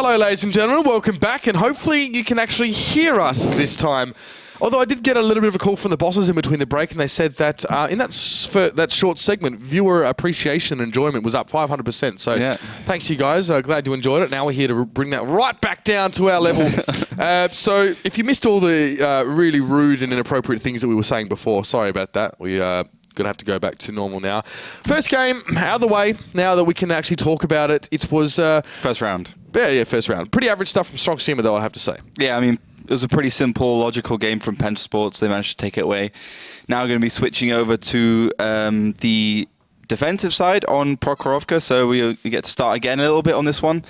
Hello, ladies and gentlemen. Welcome back, and hopefully you can actually hear us this time. Although I did get a little bit of a call from the bosses in between the break, and they said that in that short segment, viewer appreciation and enjoyment was up 500%. So thanks to you guys. Glad you enjoyed it. Now we're here to bring that right back down to our level. So if you missed all the really rude and inappropriate things that we were saying before, sorry about that. We going to have to go back to normal now. First game out of the way. Now that we can actually talk about it, it was first round. Yeah, first round. Pretty average stuff from Stronk Siema, though, I have to say. Yeah, I mean, it was a pretty simple, logical game from PENTA Sports. They managed to take it away. Now we're going to be switching over to the defensive side on Prokhorovka, so we get to start again a little bit on this one.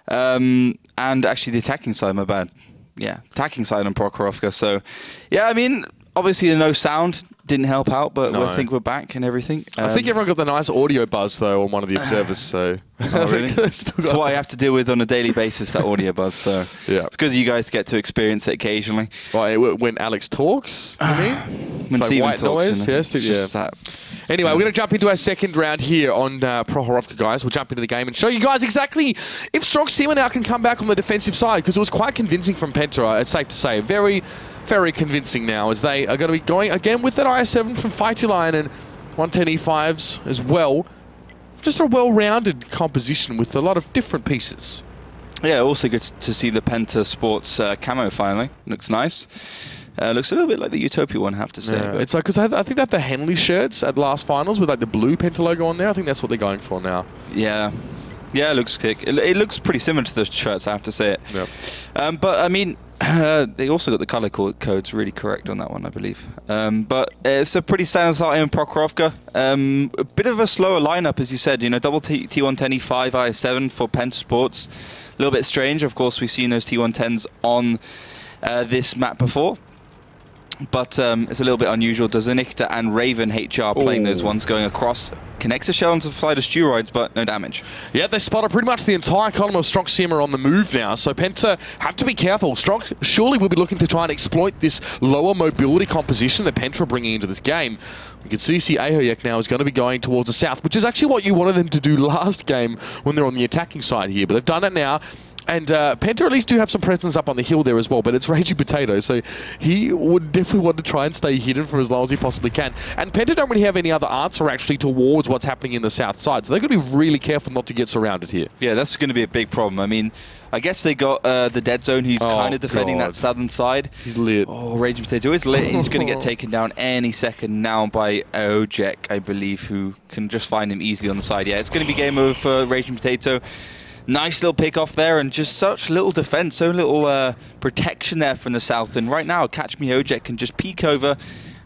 And actually the attacking side, my bad. Yeah, attacking side on Prokhorovka. So, yeah, I mean, obviously the no sound didn't help out, but I think we're back and everything. I think everyone got the nice audio buzz, though, on one of the observers, so... Oh, really? That's what I have to deal with on a daily basis, that audio buzz, so... Yeah. It's good that you guys get to experience it occasionally. Right, when Alex talks, you mean? When Steven white talks. Noise, yes, yeah. Anyway, we're going to jump into our second round here on Prokhorovka, guys. We'll jump into the game and show you guys exactly if Stronk Siema now can come back on the defensive side, because it was quite convincing from PENTA, it's safe to say. Very convincing now, as they are going to be going again with that IS-7 from Fighty-Line and 110E5s as well. Just a well-rounded composition with a lot of different pieces. Yeah, also good to see the PENTA Sports camo finally. Looks nice. Looks a little bit like the Utopia one, I have to say. Yeah, it's like, because I think that the Henley shirts at last finals with like the blue PENTA logo on there, I think that's what they're going for now. Yeah. Yeah, it looks sick. It looks pretty similar to the shirts, I have to say it. Yep. But I mean, they also got the color codes really correct on that one, I believe. But it's a pretty standard start in Prokhorovka. A bit of a slower lineup, as you said. You know, double T110E5 IS-7 for PENTA Sports. A little bit strange. Of course, we've seen those T110s on this map before. But it's a little bit unusual. Dozenichta and Raven HR playing those ones going across. Connects the shell onto the flight of steroids, but no damage. Yeah, they spotted pretty much the entire column of Stronk Siema on the move now, so PENTA have to be careful. Stronk surely will be looking to try and exploit this lower mobility composition that PENTA are bringing into this game. We can see Ahoyek now is going to be going towards the south, which is actually what you wanted them to do last game when they're on the attacking side here, but they've done it now. And PENTA at least do have some presence up on the hill there as well, but it's Raging Potato, so he would definitely want to try and stay hidden for as long as he possibly can. And PENTA don't really have any other answer actually towards what's happening in the south side, so they're going to be really careful not to get surrounded here. Yeah, that's going to be a big problem. I mean, I guess they got the Dead Zone, who's kind of defending that southern side. He's lit. Oh, Raging Potato is lit. He's going to get taken down any second now by Ojek, I believe, who can just find him easily on the side. Yeah, it's going to be game over for Raging Potato. Nice little pick off there, and just such little defense, so little protection there from the south. And right now, Catch Me Ojek can just peek over,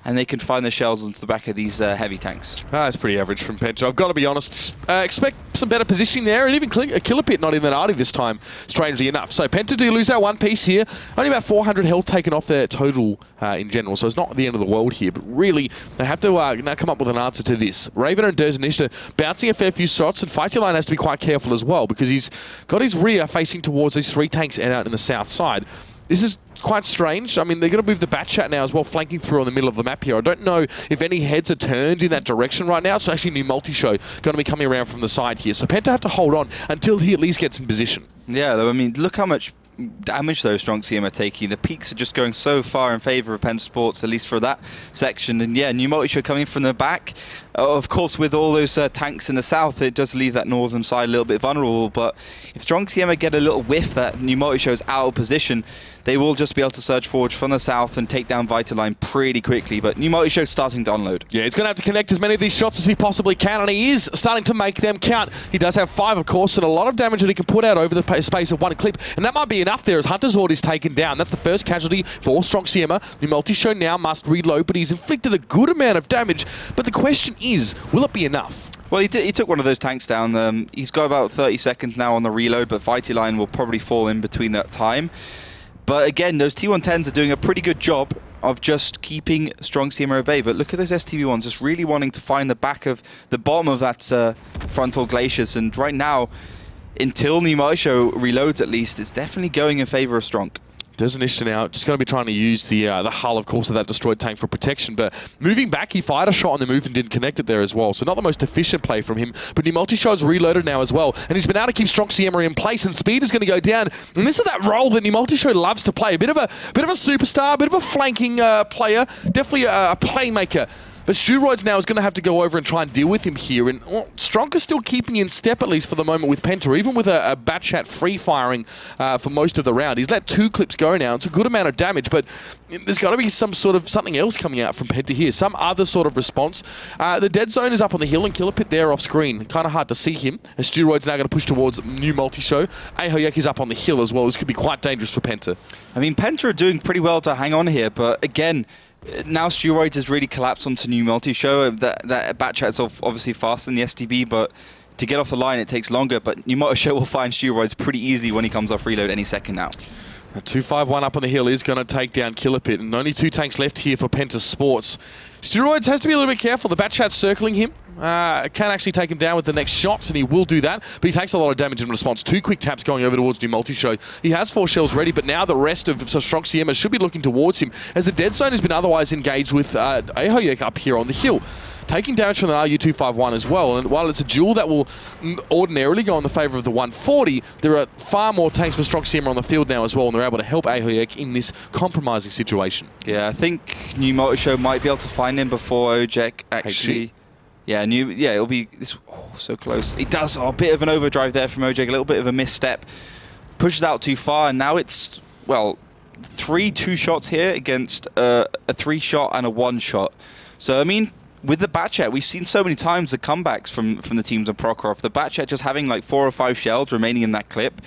and they can find the shells onto the back of these heavy tanks. That's pretty average from PENTA. I've got to be honest. Expect some better positioning there, and even a killer pit not even that arty this time, strangely enough. So PENTA do lose that one piece here. Only about 400 health taken off their total in general, so it's not the end of the world here. But really, they have to now come up with an answer to this. Raven and Dozenichta bouncing a fair few shots, and Fighty-Line has to be quite careful as well, because he's got his rear facing towards these three tanks and out in the south side. This is quite strange. I mean, they're going to move the Batchat now as well, flanking through on the middle of the map here. I don't know if any heads are turned in that direction right now. It's actually a new multi-show going to be coming around from the side here. So PENTA have to hold on until he at least gets in position. Yeah, though, I mean, look how much damage those Stronk Siema are taking. The peaks are just going so far in favour of PENTA Sports, at least for that section. And yeah, new multi-show coming from the back. Of course, with all those tanks in the south, it does leave that northern side a little bit vulnerable. But if Stronk Siema get a little whiff that new multi-show is out of position, they will just be able to surge forward from the south and take down Fighty-Line pretty quickly. But new multi-show starting to unload. Yeah, he's going to have to connect as many of these shots as he possibly can, and he is starting to make them count. He does have 5, of course, and a lot of damage that he can put out over the space of one clip. And that might be enough there as Hunter's Horde is taken down. That's the first casualty for Stronk Siema. The multi-show now must reload, but he's inflicted a good amount of damage. But the question is, will it be enough? Well, he took one of those tanks down. He's got about 30 seconds now on the reload, but Fighty-Line will probably fall in between that time. But again, those T110s are doing a pretty good job of just keeping Stronk Siema at bay. But look at those STV1s, just really wanting to find the back of the bottom of that frontal glaciers. And right now, until new multi-show reloads at least, it's definitely going in favour of Stronk. Desinition now just going to be trying to use the hull, of course, of that destroyed tank for protection. But moving back, he fired a shot on the move and didn't connect it there as well. So not the most efficient play from him. But Numultishow's reloaded now as well. And he's been able to keep Stronk Siema in place. And speed is going to go down. And this is that role that Numultishow loves to play. A bit of a superstar, a bit of a flanking player. Definitely a playmaker. But Steroids now is going to have to go over and try and deal with him here. And Stronk is still keeping in step, at least for the moment, with Penta, even with a Batchat free-firing for most of the round. He's let 2 clips go now. It's a good amount of damage, but there's got to be some sort of something else coming out from Penta here, some other sort of response. The dead zone is up on the hill, and Killer Pit there off screen. Kind of hard to see him, as Steroids now going to push towards Numultishow. Ahoyek is up on the hill as well. This could be quite dangerous for Penta. I mean, Penta are doing pretty well to hang on here, but again, now Steroids has really collapsed onto Numultishow. That Batchat is obviously faster than the STB, but to get off the line it takes longer. But Numultishow will find Steroids pretty easily when he comes off reload any second now. A 2-5-1 up on the hill is going to take down Killer Pit, and only 2 tanks left here for Penta Sports. Steroids has to be a little bit careful. The Batchat's circling him. Can actually take him down with the next shots, and he will do that. But he takes a lot of damage in response. 2 quick taps going over towards Numultishow. He has 4 shells ready, but now the rest of Stronk Siema should be looking towards him, as the dead zone has been otherwise engaged with Ahoyek up here on the hill. Taking damage from the RU-251 as well, and while it's a duel that will ordinarily go in the favour of the 140, there are far more tanks for Stronk Siema on the field now as well, and they're able to help Ahoyek in this compromising situation. Yeah, I think Numultishow might be able to find him before Ojek actually... Yeah, it'll be so close. He does a bit of an overdrive there from Ojek, a little bit of a misstep. Pushes out too far, and now it's, well, 3 2-shots here against a 3-shot and a 1-shot. So, I mean, with the Batchat, we've seen so many times the comebacks from the teams on Prokhorovka. The Batchat just having like 4 or 5 shells remaining in that clip,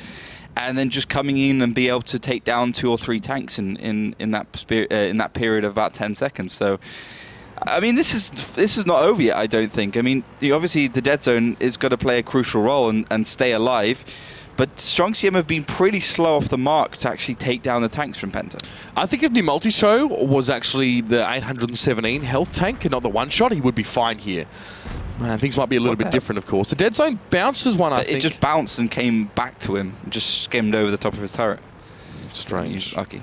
and then just coming in and be able to take down 2 or 3 tanks in that period of about 10 seconds. So, I mean, this is not over yet, I don't think. I mean, obviously the dead zone is going to play a crucial role and stay alive. But Stronk Siema have been pretty slow off the mark to actually take down the tanks from Penta. I think if Numultishow was actually the 817 health tank and not the 1-shot, he would be fine here. Man, things might be a little bit different, of course. The dead zone bounces one, I think. It just bounced and came back to him, and just skimmed over the top of his turret. Strange. He's lucky.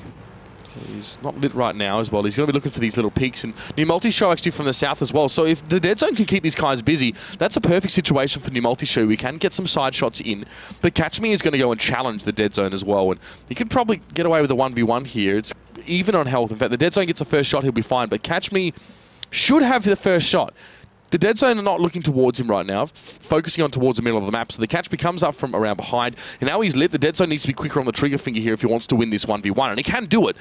He's not lit right now as well. He's going to be looking for these little peaks. And Numultishow actually from the south as well. So if the dead zone can keep these guys busy, that's a perfect situation for Numultishow. We can get some side shots in. But Catch Me is going to go and challenge the dead zone as well. And he can probably get away with a 1v1 here. It's even on health. In fact, the dead zone gets the first shot, he'll be fine. But Catch Me should have the first shot. The dead zone are not looking towards him right now, focusing on towards the middle of the map. So the catch becomes up from around behind. And now he's lit. The dead zone needs to be quicker on the trigger finger here if he wants to win this 1v1. And he can do it.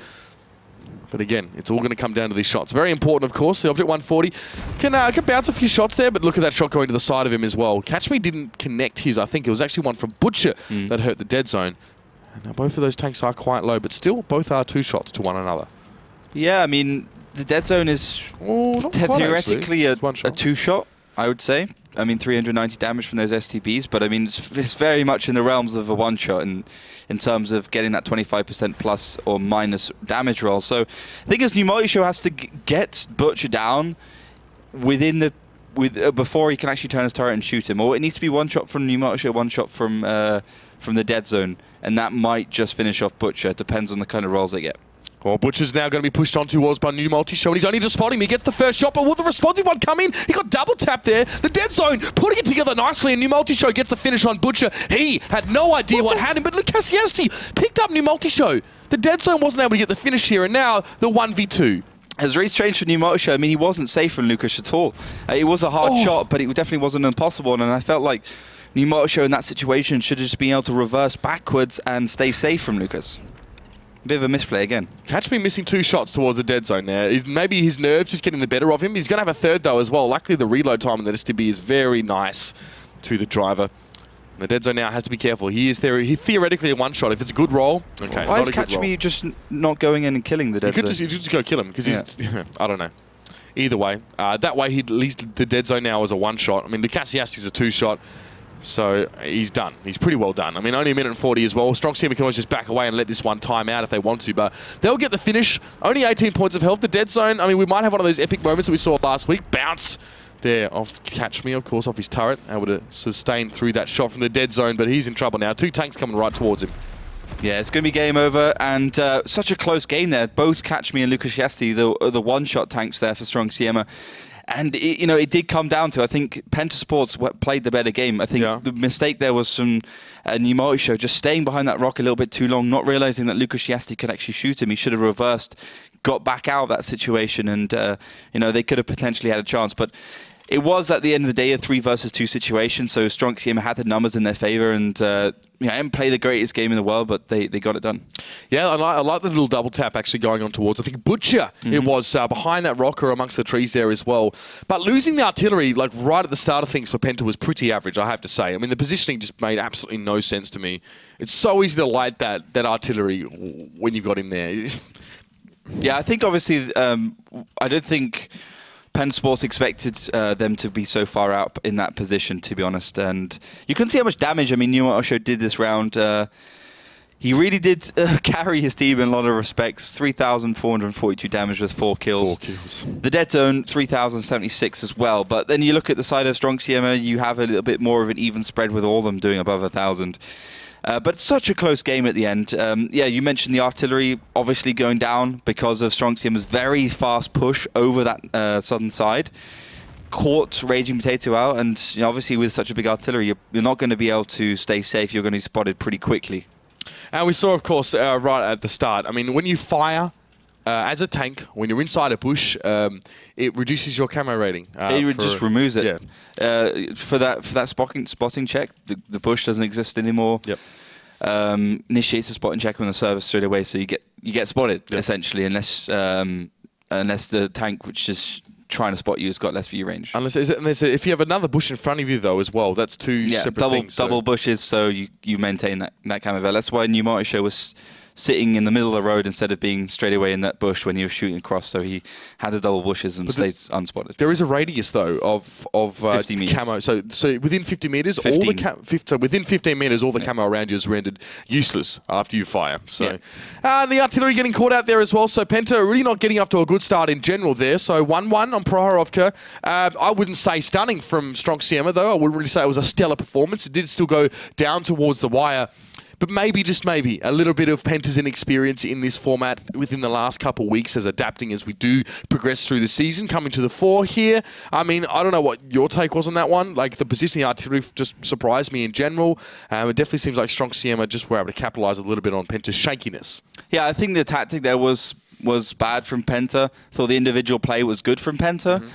But again, it's all going to come down to these shots. Very important, of course. The Object 140 can bounce a few shots there, but look at that shot going to the side of him as well. Catch Me didn't connect his. I think it was actually one from Butcher that hurt the dead zone. And now both of those tanks are quite low, but still both are 2 shots to one another. Yeah, I mean, the dead zone is theoretically a 2-shot, I would say. I mean, 390 damage from those STBs, but I mean, it's very much in the realms of a 1-shot in terms of getting that 25% plus or minus damage roll. So I think as Numultishow has to get Butcher down before he can actually turn his turret and shoot him, or it needs to be 1-shot from Numultishow, 1-shot from the dead zone, and that might just finish off Butcher. It depends on the kind of rolls they get. Well, Butcher's now going to be pushed on towards by Numultishow, and he's only just spotting him. He gets the first shot, but will the responsive one come in? He got double tapped there. The dead zone putting it together nicely, and Numultishow gets the finish on Butcher. He had no idea what had him, but Lukasiasti picked up Numultishow. The dead zone wasn't able to get the finish here, and now the 1v2. It's very strange for Numultishow. I mean, he wasn't safe from Lukas at all. It was a hard shot, but it definitely wasn't impossible, and I felt like Numultishow in that situation should have just been able to reverse backwards and stay safe from Lukas. Bit of a misplay again. Catch Me missing 2 shots towards the dead zone now. Maybe his nerves just getting the better of him. He's going to have a third, though, as well. Luckily, the reload time on the STB is very nice to the driver. The dead zone now has to be careful. He is theoretically a 1-shot. If it's a good roll, okay. Why is Catch Me just not going in and killing the dead zone? You could just go kill him, because he's... I don't know. Either way. That way, at least the dead zone now is a 1-shot. I mean, Lukasiasti's a 2-shot. So he's done. He's pretty well done. I mean, only a minute and 40 as well. Stronk Siema can always just back away and let this one time out if they want to, but they'll get the finish. Only 18 points of health. The dead zone, I mean, we might have one of those epic moments that we saw last week. Bounce there off Catch Me, of course, off his turret. Able to sustain through that shot from the dead zone, but he's in trouble now. 2 tanks coming right towards him. Yeah, it's going to be game over, and such a close game there. Both Catch Me and Lukashevsky, the one-shot tanks there for Stronk Siema. And, it did come down to, I think, Penta Sports played the better game. I think the mistake there was from Pneumatisho just staying behind that rock a little bit too long, not realizing that Lukashevsky could actually shoot him. He should have reversed, got back out of that situation, and, they could have potentially had a chance. But it was, at the end of the day, a 3 versus 2 situation, so Stronk Siema had the numbers in their favor, and I didn't play the greatest game in the world, but they got it done. Yeah, I like the little double tap actually going on towards, I think, Butcher. It was behind that rocker amongst the trees there as well. But losing the artillery, like right at the start of things for Penta, was pretty average, I have to say. I mean, the positioning just made absolutely no sense to me. It's so easy to light that artillery when you've got him there. Yeah, I think obviously, I don't think Penta Sports expected them to be so far out in that position, to be honest. And you can see how much damage, I mean, Pneumatisho did this round. He really did carry his team in a lot of respects. 3,442 damage with 4 kills. 4 kills. The dead zone, 3,076 as well. But then you look at the side of Stronk Siema, you have a little bit more of an even spread with all of them doing above 1,000. But such a close game at the end. Yeah, you mentioned the artillery obviously going down because of Stronk Siema's very fast push over that southern side. Caught Raging Potato out, and obviously with such a big artillery, you're not going to be able to stay safe. You're going to be spotted pretty quickly. And we saw, of course, right at the start, I mean, when you fire as a tank, when you're inside a bush, it reduces your camo rating. It just removes it. Yeah. For that spotting check, the bush doesn't exist anymore. Yep. Initiates a spotting check on the server straight away, so you get spotted essentially, unless the tank, which is trying to spot you, has got less view range. Unless if you have another bush in front of you though as well, that's two separate things. Double bushes, so you maintain that camo value. That's why Pneumatisho was sitting in the middle of the road instead of being straight away in that bush when he was shooting across, so he had the double bushes and stays unspotted. There is a radius though of 50 meters. Camo. So within 50 meters, all the within 15 meters, all the camo around you is rendered useless after you fire. So the artillery getting caught out there as well. So Penta really not getting off to a good start in general there. So 1-1 on Prokhorovka. I wouldn't say stunning from Stronk Siema though. I wouldn't really say it was a stellar performance. It did still go down towards the wire. But maybe, just maybe, a little bit of Penta's inexperience in this format within the last couple of weeks as adapting as we do progress through the season, coming to the fore here. I mean, I don't know what your take was on that one. Like, the positioning artillery just surprised me in general. It definitely seems like Stronk Siema just were able to capitalise a little bit on Penta's shakiness. Yeah, I think the tactic there was bad from Penta. Thought the individual play was good from Penta.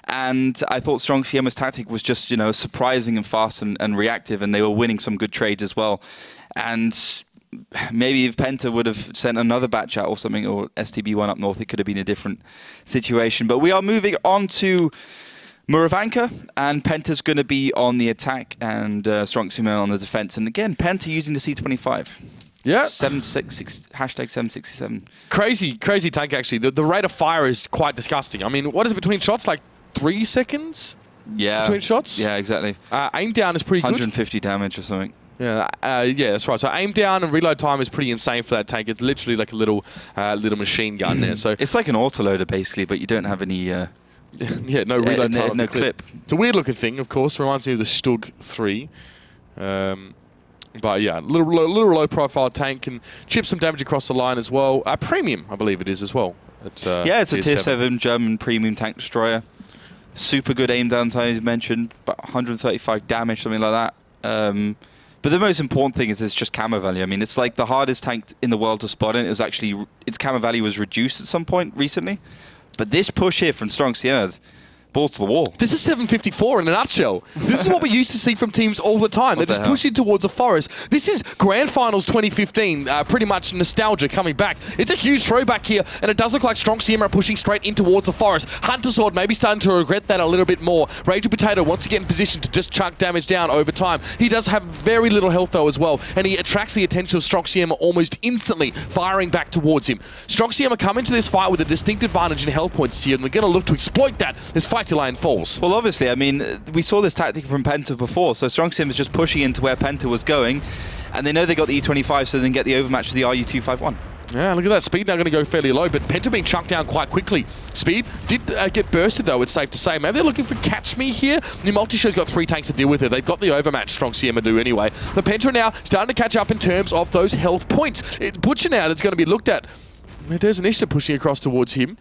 And I thought Stronk Siema's tactic was just, surprising and fast and reactive, and they were winning some good trades as well. And maybe if Penta would have sent another batch out or something, or STB1 up north, it could have been a different situation. But we are moving on to Murovanka, and Penta's going to be on the attack, and Stronk Siema on the defense. And again, Penta using the C25. Yeah. 766 #767. Crazy tank, actually. The rate of fire is quite disgusting. I mean, what is it between shots? Like 3 seconds? Yeah. Between shots? Yeah, exactly. Aim down is pretty 150 damage or something. Yeah, that's right. So aim down and reload time is pretty insane for that tank. It's literally like a little machine gun there. So it's like an autoloader basically, but you don't have any. Yeah, no reload time. No clip. It's a weird looking thing, of course. Reminds me of the Stug 3. But yeah, little low profile tank, can chip some damage across the line as well. Premium, I believe it is as well. It's it's a tier 7 German premium tank destroyer. Super good aim down time, as you mentioned, but 135 damage, something like that. But the most important thing is it's just camo value. I mean, it's like the hardest tank in the world to spot, and it was actually, its camo value was reduced at some point recently. But this push here from Stronk Siema, balls to the wall. This is 754 in a nutshell. This is what we used to see from teams all the time. They just push in towards a forest. This is Grand Finals 2015, pretty much nostalgia coming back. It's a huge throwback here, and it does look like Stronk Siema are pushing straight in towards the forest. Hunter Sword maybe starting to regret that a little bit more. Raging Potato wants to get in position to just chunk damage down over time. He does have very little health though as well, and he attracts the attention of Stronk Siema almost instantly, firing back towards him. Stronk Siema come into this fight with a distinct advantage in health points here, and they're going to look to exploit that as fight to line falls. Well, obviously, I mean, we saw this tactic from Penta before, so Stronk Siema is just pushing into where Penta was going, and they know they got the E25, so they can get the overmatch with the RU251. Yeah, look at that. Speed now going to go fairly low, but Penta being chunked down quite quickly. Speed did get bursted, though, it's safe to say. Maybe they're looking for Catch Me here. New Multi-Show's got 3 tanks to deal with it. They've got the overmatch, Stronk Siema do anyway. But Penta now starting to catch up in terms of those health points. It's Butcher now that's going to be looked at. There's an Ishtar pushing across towards him.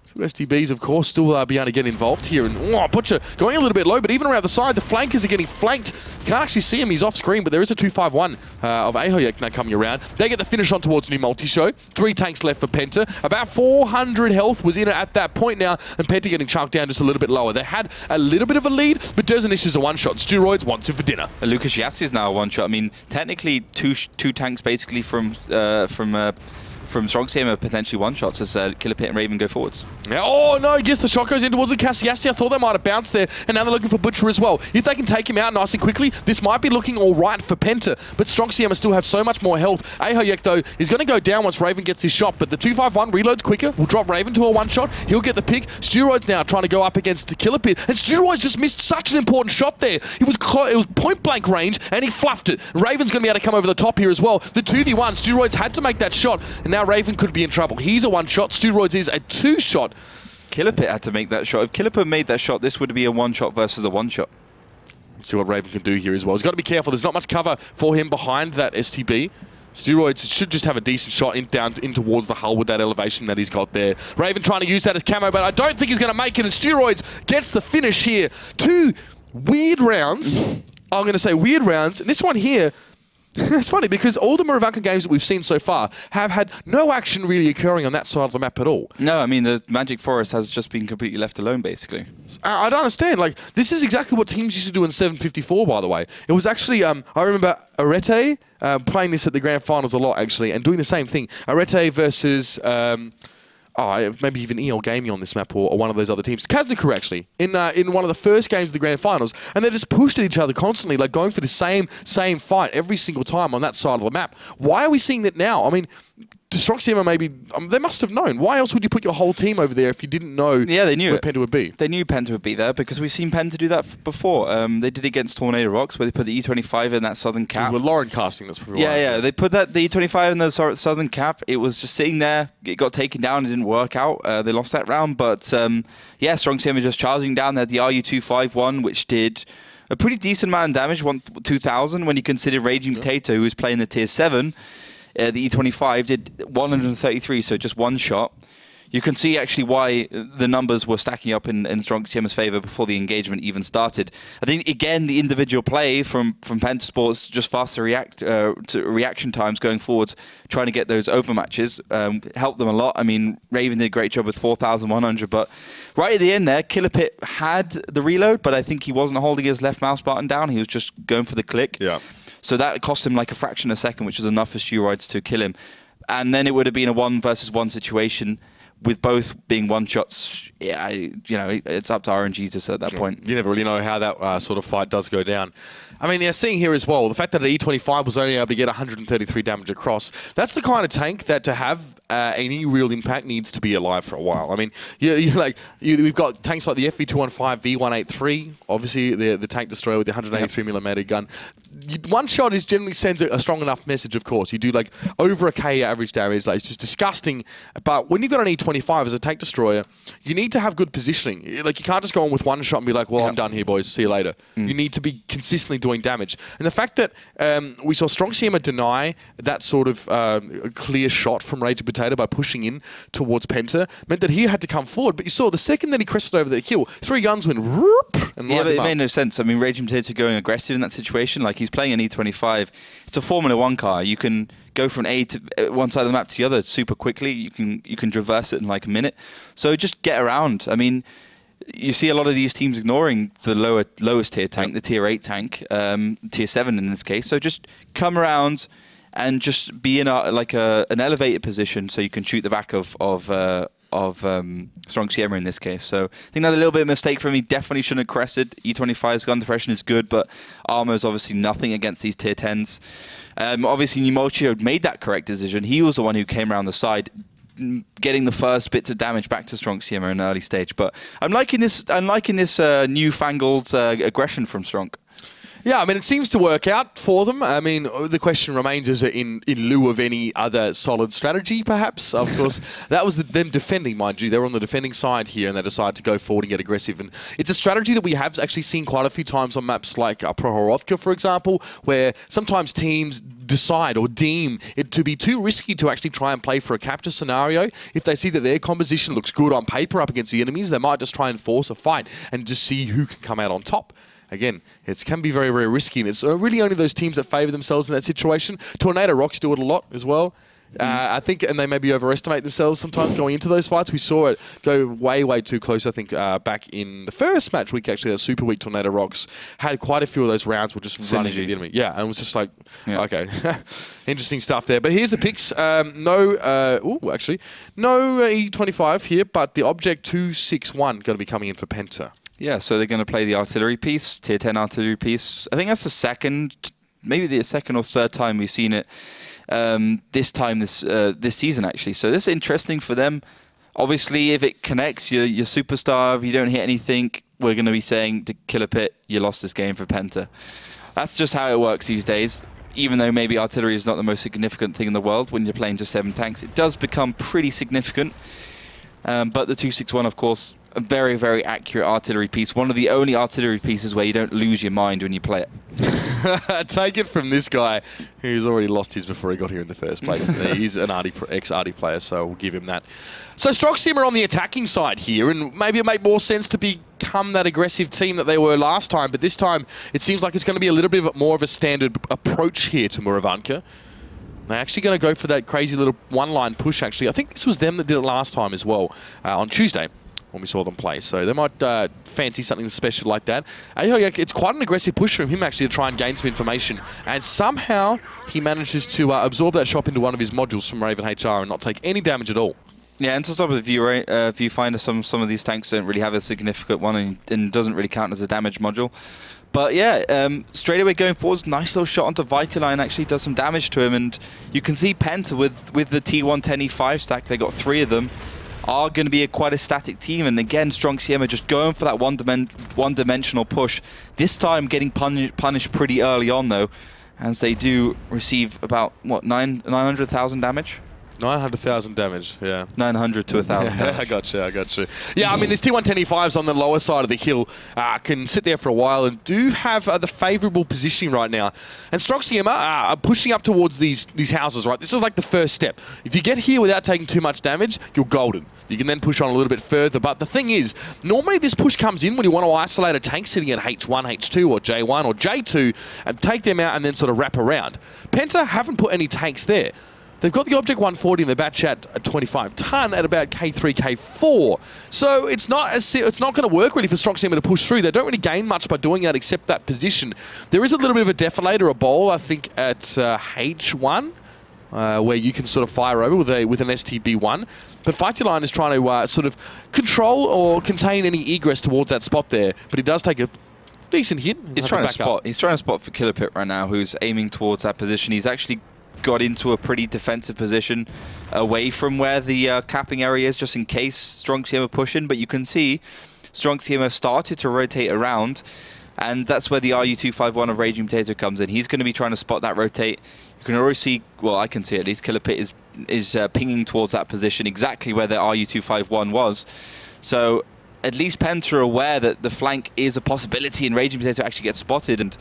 So STBs, of course, still be able to get involved here. And Butcher going a little bit low, but even around the side, the flankers are getting flanked. You can't actually see him, he's off screen, but there is a 2-5-1 of Ahoyek now coming around. They get the finish on towards New Multi-Show. 3 tanks left for Penta. About 400 health was in it at that point now, and Penta getting chunked down just a little bit lower. They had a little bit of a lead, but Derzanish is a one-shot. Steroids wants him for dinner. Lucas Yassi is now a one-shot. I mean, technically, two tanks basically from Stronk Siema potentially one-shots as Killer Pit and Raven go forwards. Yeah, oh no, yes, the shot goes in towards the Cassiasti. I thought they might have bounced there, and now they're looking for Butcher as well. If they can take him out nice and quickly, this might be looking all right for Penta, but Stronk Siema still have so much more health. Ahoyek, though, is going to go down once Raven gets his shot, but the 2-5-1 reloads quicker, will drop Raven to a one-shot. He'll get the pick. Steroids now trying to go up against the Killer Pit, and Steroids just missed such an important shot there. It was point-blank range, and he fluffed it. Raven's going to be able to come over the top here as well. The 2v1, Steroids had to make that shot, and now Raven could be in trouble. He's a one-shot. Steroids is a 2-shot. Killer Pit had to make that shot. If Killer Pit made that shot, this would be a one-shot versus a one-shot. See what Raven can do here as well. He's got to be careful. There's not much cover for him behind that STB. Steroids should just have a decent shot down in towards the hull with that elevation that he's got there. Raven trying to use that as camo, but I don't think he's going to make it, and Steroids gets the finish here. 2 weird rounds. I'm going to say weird rounds. And this one here, it's funny because all the Murovanka games that we've seen so far have had no action really occurring on that side of the map at all. No, I mean, the Magic Forest has just been completely left alone, basically. I don't understand. Like, this is exactly what teams used to do in 754, by the way. It was actually, I remember Arete playing this at the Grand Finals a lot, actually, and doing the same thing. Arete versus... maybe even EL Gaming on this map or one of those other teams. Kazniku, actually, in one of the first games of the Grand Finals, and they just pushed at each other constantly, like going for the same fight every single time on that side of the map. Why are we seeing that now? I mean, Stronk Siema maybe, they must have known. Why else would you put your whole team over there if you didn't know they knew where Penta would be? They knew Penta would be there because we've seen Penta do that before. They did it against Tornado Rocks where they put the E25 in that southern cap. With Lauren casting, that's probably Yeah, they put the E25 in the southern cap. It was just sitting there. It got taken down. It didn't work out. They lost that round. But yeah, Stronk Siema just charging down there. The RU251, which did a pretty decent amount of damage, 2,000 when you consider Raging Potato, who was playing the tier 7. The E25 did 133, so just one shot. You can see actually why the numbers were stacking up in Stronk Siema's favor before the engagement even started. I think, again, the individual play from Penta Sports, just faster reaction times going forward, trying to get those overmatches, helped them a lot. I mean, Raven did a great job with 4,100, but right at the end there, Killer Pit had the reload, but I think he wasn't holding his left mouse button down. He was just going for the click. Yeah. So that cost him like a fraction of a second, which was enough for Steroids to kill him. And then it would have been a 1-versus-1 situation with both being one-shots. Yeah, it's up to RNG to at that point. You never really know how that sort of fight does go down. I mean, seeing here as well, the fact that an E25 was only able to get 133 damage across, that's the kind of tank that to have any real impact needs to be alive for a while. I mean, we've got tanks like the FV215, V183, obviously the tank destroyer with the 183mm gun. One shot generally sends a strong enough message, of course. You do like over a K average damage, like it's just disgusting. But when you've got an E25 as a tank destroyer, you need to have good positioning. Like, you can't just go on with one shot and be like, well, I'm done here, boys. See you later. You need to be consistently doing damage. And the fact that we saw Stronk Siema deny that sort of clear shot from Raging Potato by pushing in towards Penta meant that he had to come forward. But you saw the second that he crested over the kill, 3 guns went whoop and yeah, but it made no sense. I mean, Raging Potato going aggressive in that situation, like he's playing an E25. It's a Formula 1 car. You can go from A to one side of the map to the other super quickly. You can traverse it in like a minute. So just get around. I mean, you see a lot of these teams ignoring the lowest tier tank, the tier 8 tank, tier 7 in this case. So just come around and just be in an elevated position so you can shoot the back of Stronk Siema in this case. So I think that's a little bit of a mistake for me. Definitely shouldn't have crested. E25's gun suppression is good, but armor is obviously nothing against these tier 10s. Obviously, Nimochio made that correct decision. He was the one who came around the side, getting the first bits of damage back to Stronk Siema in an early stage. But I'm liking this newfangled aggression from Stronk. Yeah, I mean, it seems to work out for them. I mean, the question remains, is it in lieu of any other solid strategy, perhaps? Of course, that was them defending, mind you. They were on the defending side here, and they decided to go forward and get aggressive. And it's a strategy that we have actually seen quite a few times on maps like Prokhorovka, for example, where sometimes teams decide or deem it to be too risky to actually try and play for a capture scenario. If they see that their composition looks good on paper up against the enemies, they might just try and force a fight and just see who can come out on top. Again, it can be very, very risky, and it's really only those teams that favour themselves in that situation. Tornado Rocks do it a lot as well. I think, and they maybe overestimate themselves sometimes going into those fights. We saw it go way, way too close, I think, back in the first match week, actually, that Super Week Tornado Rocks had quite a few of those rounds were just running at the enemy. Yeah, and it was just like, okay, interesting stuff there. But here's the picks. No E25 here, but the Object 261 going to be coming in for Penta. Yeah, so they're going to play the artillery piece, tier 10 artillery piece. I think that's the second, maybe the second or third time we've seen it this season, actually. So this is interesting for them. Obviously, if it connects, your superstar, if you don't hit anything, we're going to be saying to Killer Pit, you lost this game for Penta. That's just how it works these days. Even though maybe artillery is not the most significant thing in the world when you're playing just 7 tanks, it does become pretty significant. But the 261, of course, a very, very accurate artillery piece. One of the only artillery pieces where you don't lose your mind when you play it. Take it from this guy who's already lost his before he got here in the first place. He's an ex-Arty player, so we'll give him that. So Stronk Siema on the attacking side here, and maybe it made more sense to become that aggressive team that they were last time, but this time it seems like it's going to be a little bit more of a standard approach here to Murovanka. They're actually going to go for that crazy little one-line push, actually. I think this was them that did it last time as well, on Tuesday, when we saw them play. So they might fancy something special like that. It's quite an aggressive push from him, actually, to try and gain some information. And somehow he manages to absorb that shot into one of his modules from Raven HR and not take any damage at all. Yeah, and to stop with the viewfinder, some of these tanks don't really have a significant one and doesn't really count as a damage module. But yeah, straight away going forwards, nice little shot onto Vitaline, actually does some damage to him. And you can see Penta with the T110E5 stack, they got 3 of them, are going to be quite a static team. And again, Stronk Siema just going for that one-dimensional push. This time getting punished pretty early on, though, as they do receive about, what, 900,000 damage? 900,000 damage, yeah. 900 to 1,000 damage. I got you. Yeah, I mean, these T110E5s on the lower side of the hill can sit there for a while and do have the favourable positioning right now. And Stronk Siema are pushing up towards these houses, right? This is like the first step. If you get here without taking too much damage, you're golden. You can then push on a little bit further. But the thing is, normally this push comes in when you want to isolate a tank sitting at H1, H2, or J1, or J2, and take them out and then sort of wrap around. Penta haven't put any tanks there. They've got the Object 140 in the batch at 25 ton at about K3, K4. So it's not going to work really for Stronk Siema to push through. They don't really gain much by doing that except that position. There is a little bit of a defilator, a bowl, I think, at H1. Where you can sort of fire over with an STB1. But Vitaline is trying to sort of control or contain any egress towards that spot there. But he does take a decent hit. He's trying to spot for Killer Pit right now, who's aiming towards that position. He's actually got into a pretty defensive position away from where the capping area is, just in case Stronk Siema push in. But you can see Stronk Siema started to rotate around, and that's where the RU251 of Raging Potato comes in. He's going to be trying to spot that rotate. You can already see, well, I can see at least, Killer Pit is pinging towards that position, exactly where the RU251 was. So at least Penta are aware that the flank is a possibility and Raging Potato actually gets spotted, and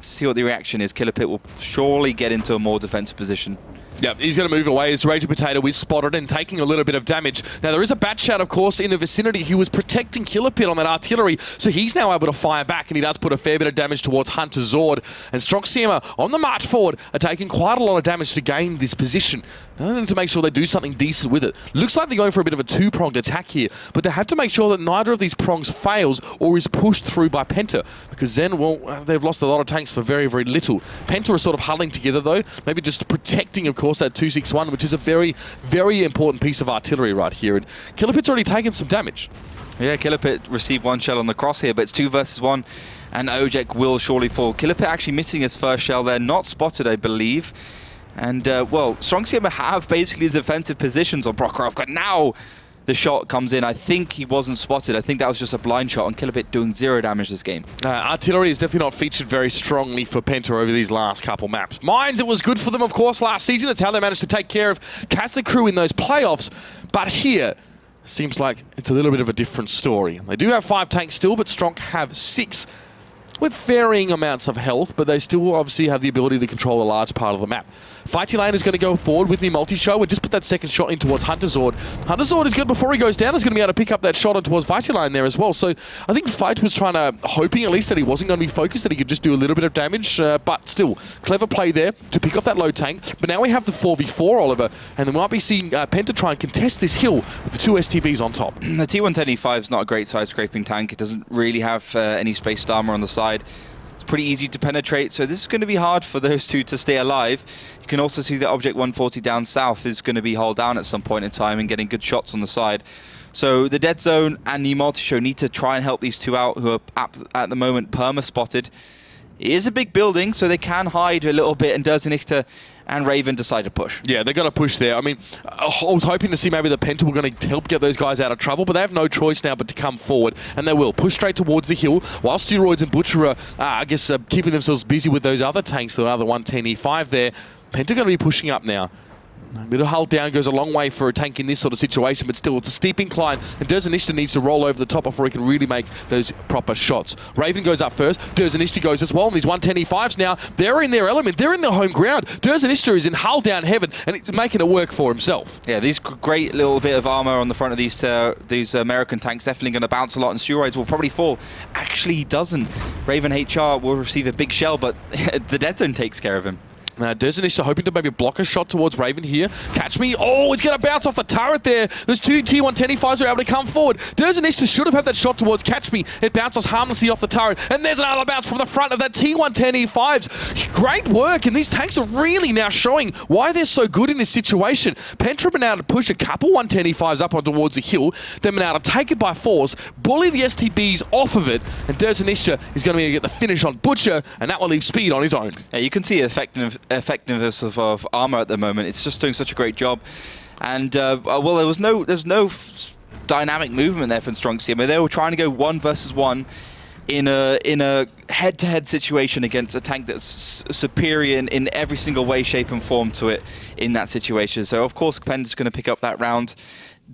see what the reaction is. Killer Pit will surely get into a more defensive position. Yeah, he's going to move away as Raging Potato is spotted and taking a little bit of damage. Now, there is a Batchat, of course, in the vicinity who was protecting Killer Pit on that artillery, so he's now able to fire back, and he does put a fair bit of damage towards Hunter Zord. And Stronk Siema, on the march forward, are taking quite a lot of damage to gain this position. They need to make sure they do something decent with it. Looks like they're going for a bit of a two-pronged attack here, but they have to make sure that neither of these prongs fails or is pushed through by Penta, because then, well, they've lost a lot of tanks for very, very little. Penta are sort of huddling together, though, maybe just protecting, of course, that 261, which is a very, very important piece of artillery right here. And Killer Pit's already taken some damage. Yeah, Killer Pit received one shell on the cross here, but it's 2 versus 1, and Ojek will surely fall. Killer Pit actually missing his first shell there, not spotted, I believe. And, well, Stronk Siema have basically defensive positions on Prokhorovka. Now, the shot comes in. I think he wasn't spotted. I think that was just a blind shot on Killepit doing 0 damage this game. Artillery is definitely not featured very strongly for Penta over these last couple maps. Mines, it was good for them, of course, last season. It's how they managed to take care of Kazakh crew in those playoffs. But here, seems like it's a little bit of a different story. They do have 5 tanks still, but Stronk have 6 with varying amounts of health, but they still obviously have the ability to control a large part of the map. Fighty Lane is going to go forward with me multi-show and just put that second shot in towards Hunterzord. Hunterzord is good before he goes down. He's going to be able to pick up that shot on towards Fighty Lane there as well. So I think Fight was hoping at least that he wasn't going to be focused, that he could just do a little bit of damage, but still, clever play there to pick off that low tank. But now we have the 4v4, Oliver, and we might be seeing Penta try and contest this hill with the 2 STBs on top. The T110E5 is not a great side scraping tank. It doesn't really have any spaced armor on the side. It's pretty easy to penetrate, so this is going to be hard for those two to stay alive. You can also see that Object 140 down south is going to be hulled down at some point in time and getting good shots on the side. So the Dead Zone and New Multi-Show need to try and help these two out, who are at the moment perma-spotted. It is a big building, so they can hide a little bit, and Derzenich and Raven decide to push. Yeah, they're going to push there. I mean, I was hoping to see maybe the Penta were going to help get those guys out of trouble, but they have no choice now but to come forward, and they will. Push straight towards the hill, while Steroids and Butcher are, I guess, keeping themselves busy with those other tanks, the other 110E5 there. Penta going to be pushing up now. A bit of hull down goes a long way for a tank in this sort of situation, but still, it's a steep incline, and Derzenich needs to roll over the top before he can really make those proper shots. Raven goes up first, Derzenich goes as well, and these 110E5s now, they're in their element, they're in their home ground. Derzenich is in hull down heaven, and it's making it work for himself. Yeah, these great little bit of armor on the front of these American tanks definitely going to bounce a lot, and Steroids will probably fall. Actually, he doesn't. Raven HR will receive a big shell, but the Dead Zone takes care of him. Derzenich hoping to maybe block a shot towards Raven here. Catch me. Oh, he's going to bounce off the turret there. Those 2 T110E5s are able to come forward. Derzenich should have had that shot towards Catch Me. It bounces harmlessly off the turret. And there's another bounce from the front of that T110E5s. Great work. And these tanks are really now showing why they're so good in this situation. Penta been able to push a couple 110E5s up on towards the hill. They've been able to take it by force, bully the STBs off of it. And Derzenich is going to be able to get the finish on Butcher. And that will leave Speed on his own. Yeah, you can see the effectiveness of armor at the moment. It's just doing such a great job, and well, there's no dynamic movement there from Stronk Siema. They were trying to go 1 versus 1 in a head-to-head situation against a tank that's superior in every single way, shape, and form to it in that situation. So of course, Penta's going to pick up that round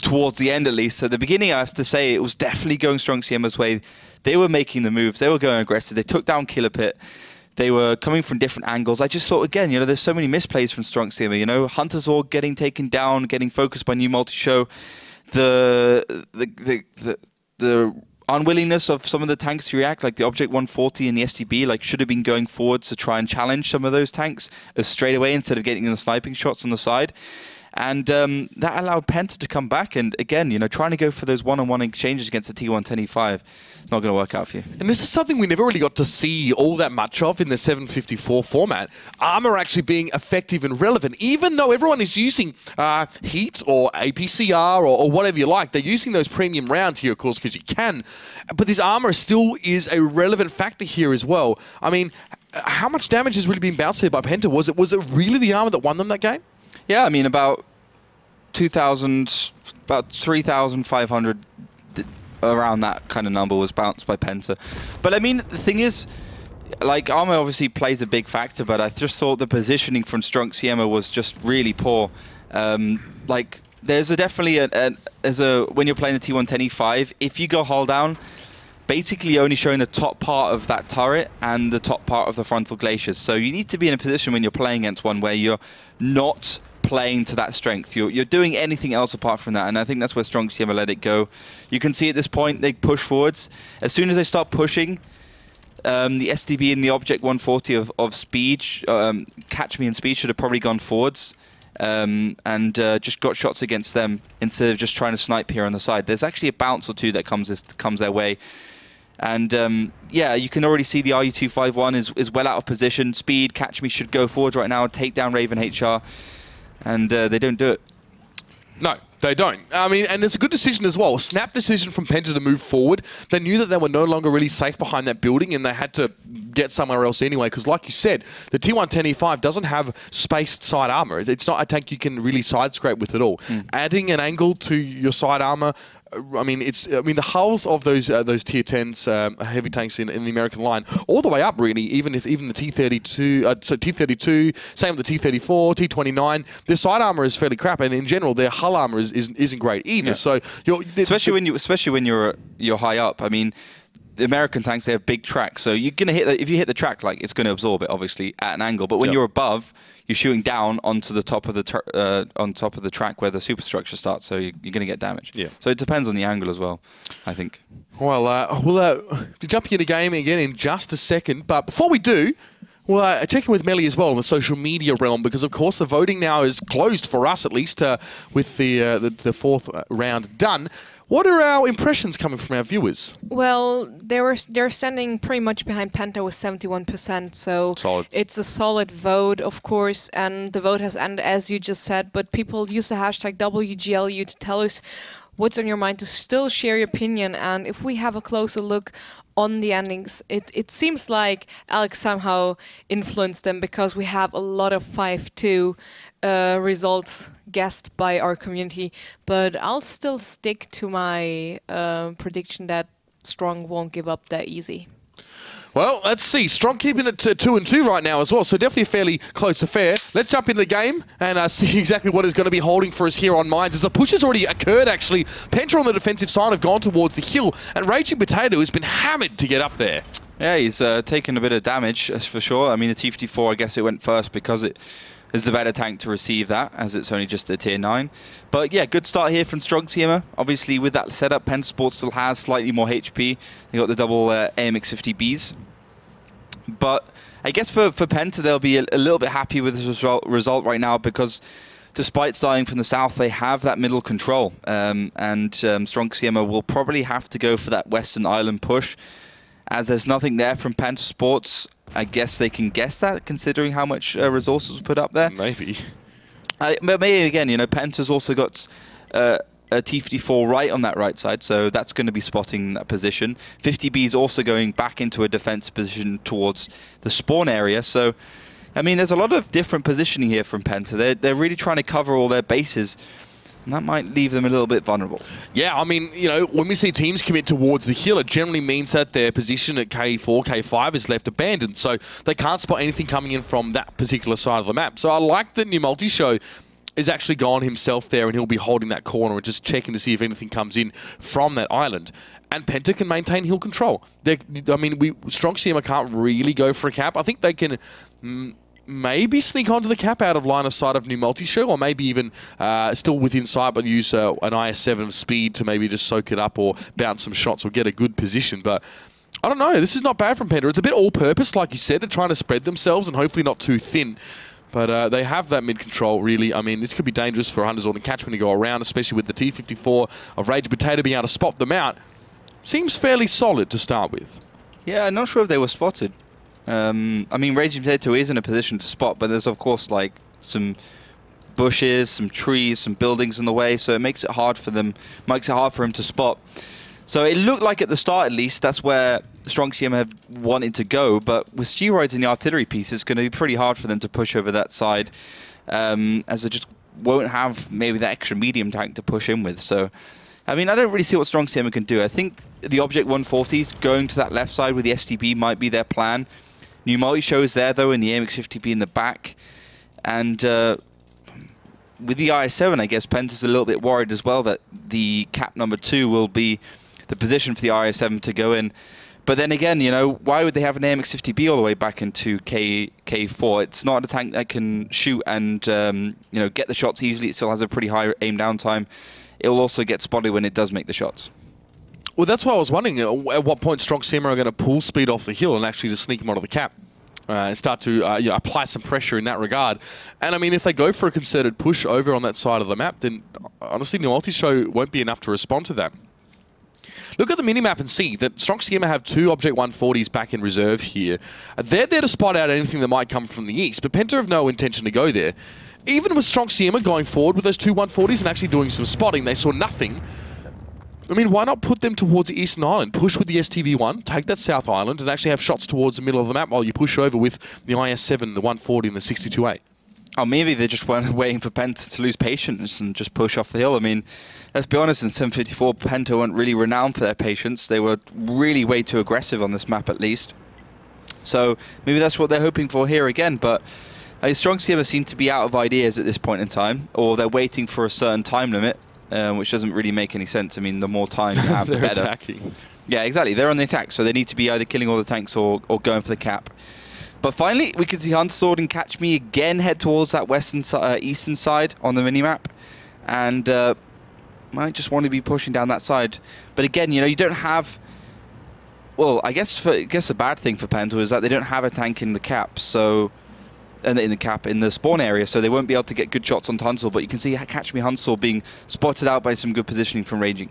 towards the end, at least. At the beginning, I have to say, it was definitely going Stronk Siema's way. They were making the moves. They were going aggressive. They took down Killepit. They were coming from different angles. I just thought, again, you know, there's so many misplays from Stronk Siema. You know, Hunterzord getting taken down, getting focused by New Multi-Show. The unwillingness of some of the tanks to react, like the Object 140 and the STB, like should have been going forwards to try and challenge some of those tanks straight away instead of getting the sniping shots on the side. And that allowed Penta to come back and, again, you know, trying to go for those one-on-one exchanges against the T110E5. It's not going to work out for you. And this is something we never really got to see all that much of in the 754 format. Armor actually being effective and relevant, even though everyone is using heat or APCR or whatever you like. They're using those premium rounds here, of course, because you can. But this armor still is a relevant factor here as well. I mean, how much damage has really been bounced here by Penta? Was it really the armor that won them that game? Yeah, I mean, about 3,500, around that kind of number was bounced by Penta. But I mean, the thing is, like, armor obviously plays a big factor, but I just thought the positioning from Stronk Siema was just really poor. Like, there's definitely when you're playing the T110E5, if you go hull down, basically only showing the top part of that turret and the top part of the frontal glaciers. So you need to be in a position when you're playing against one where you're not playing to that strength. You're doing anything else apart from that, and I think that's where Stronk Siema let it go. You can see at this point they push forwards. As soon as they start pushing, the STB and the Object 140 of Speed, Catch Me and Speed should have probably gone forwards and just got shots against them instead of just trying to snipe here on the side. There's actually a bounce or two that comes their way. And yeah, you can already see the RU-251 is well out of position. Speed, Catch Me should go forward right now, take down Raven HR. And they don't do it. No, They don't. I mean, and it's a good decision as well. Snap decision from PENTA to move forward. They knew that they were no longer really safe behind that building, and they had to get somewhere else anyway, because like you said, the T110E5 doesn't have spaced side armor. It's not a tank you can really side scrape with at all. Adding an angle to your side armor, I mean, the hulls of those tier 10s, heavy tanks in the American line, all the way up really. Even the T32, so T32, same with the T34, T29, their side armor is fairly crap, and in general their hull armor isn't great either. Yeah. So especially when you're high up. I mean, the American tanks, they have big tracks, so you're gonna if you hit the track, like, it's gonna absorb it obviously at an angle. But when you're above, you're shooting down onto the top of the track where the superstructure starts, so you're going to get damage. Yeah. So it depends on the angle as well, I think. Well, we'll be jumping into the game again in just a second, but before we do, we'll check in with Melly as well in the social media realm, because of course the voting now is closed for us, at least with the fourth round done. What are our impressions coming from our viewers? Well, they're standing pretty much behind PENTA with 71%, so solid. It's a solid vote, of course, and the vote has ended, as you just said, but people use the hashtag WGLEU to tell us what's on your mind, to still share your opinion. And if we have a closer look on the endings, it seems like Alex somehow influenced them, because we have a lot of 5-2 results guessed by our community, but I'll still stick to my prediction that Stronk won't give up that easy. Well, let's see. Stronk keeping it to 2-2 right now as well, so definitely a fairly close affair. Let's jump into the game and see exactly what is going to be holding for us here on Mines. As the push has already occurred, actually. PENTA on the defensive side have gone towards the hill, and Raging Potato has been hammered to get up there. Yeah, he's taken a bit of damage, that's for sure. I mean, the T-54, I guess it went first because it is the better tank to receive that, as it's only just a tier 9. But yeah, good start here from Stronk Siema. Obviously, with that setup, PENTA Sports still has slightly more HP. They got the double AMX50Bs. But I guess for PENTA, they'll be a little bit happy with this result right now, because despite starting from the south, they have that middle control. And Stronk Siema will probably have to go for that Western Island push, as there's nothing there from PENTA Sports. I guess they can guess that, considering how much resources were put up there. Maybe. But maybe again, PENTA's also got a T-54 right on that right side, so that's going to be spotting that position. 50B is also going back into a defensive position towards the spawn area. So, I mean, there's a lot of different positioning here from PENTA. They're really trying to cover all their bases, and that might leave them a little bit vulnerable. Yeah, I mean, when we see teams commit towards the hill, it generally means that their position at K4, K5 is left abandoned, so they can't spot anything coming in from that particular side of the map. So I like that New Multi-Show is actually gone himself there, and he'll be holding that corner and just checking to see if anything comes in from that island. And PENTA can maintain hill control. Stronk Siema can't really go for a cap. I think they can maybe sneak onto the cap out of line of sight of New Multi-Show, or maybe even still within sight, but use an IS-7 of speed to maybe just soak it up or bounce some shots or get a good position. But I don't know. This is not bad from PENTA. It's a bit all-purpose, like you said. They're trying to spread themselves and hopefully not too thin. But they have that mid-control, really. I mean, this could be dangerous for Hunters and Catchman to go around, especially with the T-54 of Raging Potato being able to spot them out. Seems fairly solid to start with. Yeah, I'm not sure if they were spotted. I mean, Raging Potato is in a position to spot, but there's, of course, like, some bushes, some trees, some buildings in the way, so it makes it hard for them, makes it hard for him to spot. So it looked like at the start, at least, that's where Stronk Siema have wanted to go, but with steroids in the artillery piece, it's going to be pretty hard for them to push over that side, as they just won't have maybe that extra medium tank to push in with. So, I mean, I don't really see what Stronk Siema can do. I think the Object 140s going to that left side with the STB might be their plan. New Multi-Show is there, though, in the AMX50B in the back. And with the IS-7, I guess PENTA's a little bit worried as well that the cap number 2 will be the position for the IS-7 to go in. But then again, why would they have an AMX50B all the way back into K4? It's not a tank that can shoot and, get the shots easily. It still has a pretty high aim down time. It will also get spotted when it does make the shots. Well, that's why I was wondering at what point Stronk Siema are going to pull speed off the hill and actually just sneak him onto the cap. And start to apply some pressure in that regard. And I mean, if they go for a concerted push over on that side of the map, then honestly, New Multi-Show won't be enough to respond to that. Look at the minimap and see that Stronk Siema have 2 Object 140s back in reserve here. They're there to spot out anything that might come from the east, but PENTA have no intention to go there. even with Stronk Siema going forward with those two 140s and actually doing some spotting, they saw nothing. I mean, why not put them towards the Eastern Island, push with the STV1, take that South Island, and actually have shots towards the middle of the map while you push over with the IS-7, the 140, and the 62A? Oh, maybe they just weren't waiting for Penta to lose patience and just push off the hill. I mean, let's be honest, in 754, Penta weren't really renowned for their patience. They were really way too aggressive on this map, at least. So maybe that's what they're hoping for here again, but Stronk Siema seem to be out of ideas at this point in time, or they're waiting for a certain time limit. Which doesn't really make any sense. I mean, the more time you have, the better. Attacking. Yeah, exactly. They're on the attack, so they need to be either killing all the tanks or going for the cap. But finally, we can see Hunter Sword and Catch Me again head towards that eastern side on the minimap. And might just want to be pushing down that side. But again, you know, you don't have... Well, I guess a bad thing for Penta is that they don't have a tank in the cap, so... in the spawn area, so they won't be able to get good shots on Huntsel, but you can see Catch Me Huntsel being spotted out by some good positioning from Raging.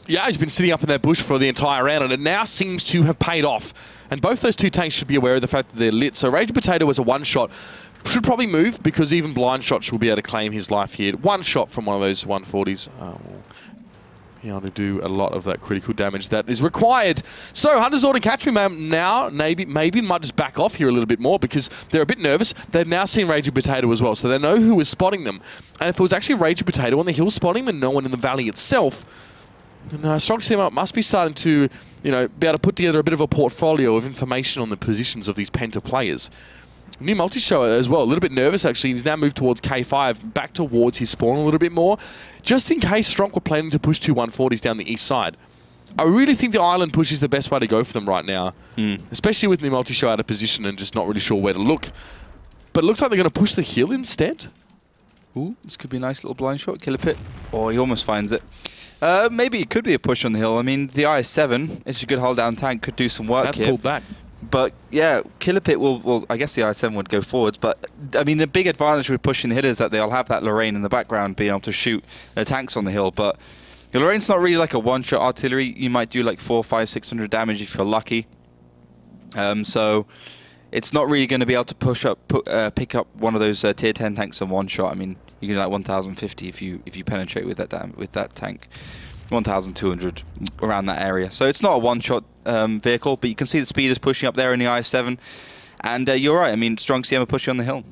Yeah, he's been sitting up in that bush for the entire round, and it now seems to have paid off. And both those two tanks should be aware of the fact that they're lit. So Raging Potato was a one-shot. Should probably move, because even blind shots will be able to claim his life here. One shot from one of those 140s. Be able to do a lot of that critical damage that is required. So Hunter Sword and Catch Me now maybe might just back off here a little bit more, because they're a bit nervous. They've now seen Raging Potato as well, so they know who is spotting them. And if it was actually Raging Potato on the hill spotting them and no one in the valley itself, then Stronk Siema must be starting to, you know, be able to put together a bit of a portfolio of information on the positions of these Penta players. New multi-show as well, a little bit nervous actually. He's now moved towards K5, back towards his spawn a little bit more, just in case Stronk were planning to push two 140s down the east side. I really think the island push is the best way to go for them right now, especially with New multi-show out of position and just not really sure where to look. But it looks like they're going to push the hill instead. Ooh, this could be a nice little blind shot. Killer Pit. Oh, he almost finds it. Maybe it could be a push on the hill. I mean, the IS-7, it's a good hold-down tank, could do some work That's here. pulled back. But yeah, Killer Pit will, I guess the IS-7 would go forwards, but I mean the big advantage with pushing the hill is that they'll have that Lorraine in the background being able to shoot their tanks on the hill, but Lorraine's not really like a one-shot artillery. You might do like 400, 500, 600 damage if you're lucky. So it's not really going to be able to push up, pick up one of those tier 10 tanks in one shot. I mean, you can do like 1050 if you penetrate with that tank. 1,200 around that area. So it's not a one-shot vehicle, but you can see the speed is pushing up there in the IS-7. And you're right, I mean, Stronk Siema pushing on the hill.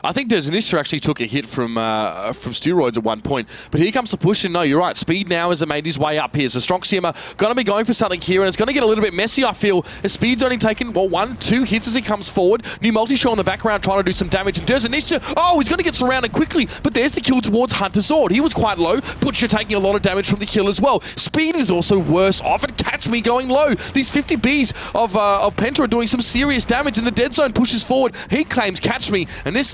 I think Desnissa actually took a hit from steroids at one point, but here comes the push, and no, you're right, Speed now has made his way up here, so Stronk Siema going to be going for something here, and it's going to get a little bit messy, I feel, as Speed's only taken, well, 1-2 hits as he comes forward. New multi-show in the background trying to do some damage, and Desnissa, oh, he's going to get surrounded quickly, but there's the kill towards Hunter Sword. He was quite low, Butcher taking a lot of damage from the kill as well. Speed is also worse off, and Catch Me going low. These 50 Bs of Penta are doing some serious damage, and the dead zone pushes forward. He claims Catch Me, and this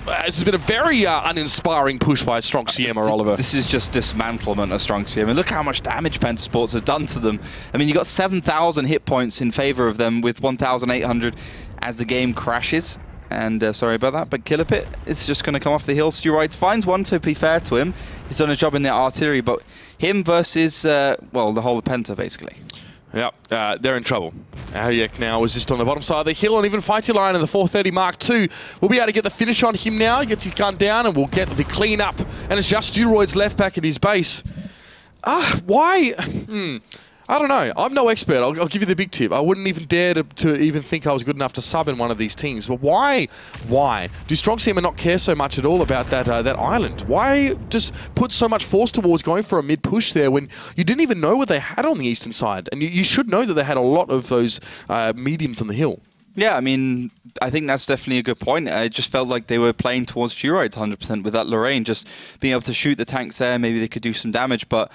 has been a very uninspiring push by Stronk Siema, Oliver. This is just dismantlement of Stronk Siema. Look how much damage Penta Sports has done to them. I mean, you got 7,000 hit points in favor of them with 1,800 as the game crashes. And sorry about that, but Killer Pit is just going to come off the hill. Steroids finds one, to be fair to him. He's done a job in the artillery, but him versus, well, the whole of Penta, basically. Yeah, they're in trouble. Hayek now is just on the bottom side of the hill, and even Fighty Line in the 430 Mark II will be able to get the finish on him now. He gets his gun down, and we'll get the clean up. And it's just Steroids left back at his base. Why? I don't know. I'm no expert. I'll give you the big tip. I wouldn't even dare to even think I was good enough to sub in one of these teams. But why? Why? Do Stronk Siema not care so much at all about that island? Why just put so much force towards going for a mid-push there when you didn't even know what they had on the eastern side? And you should know that they had a lot of those mediums on the hill. Yeah, I mean, I think that's definitely a good point. It just felt like they were playing towards Steroids 100% with that Lorraine, just being able to shoot the tanks there. Maybe they could do some damage, but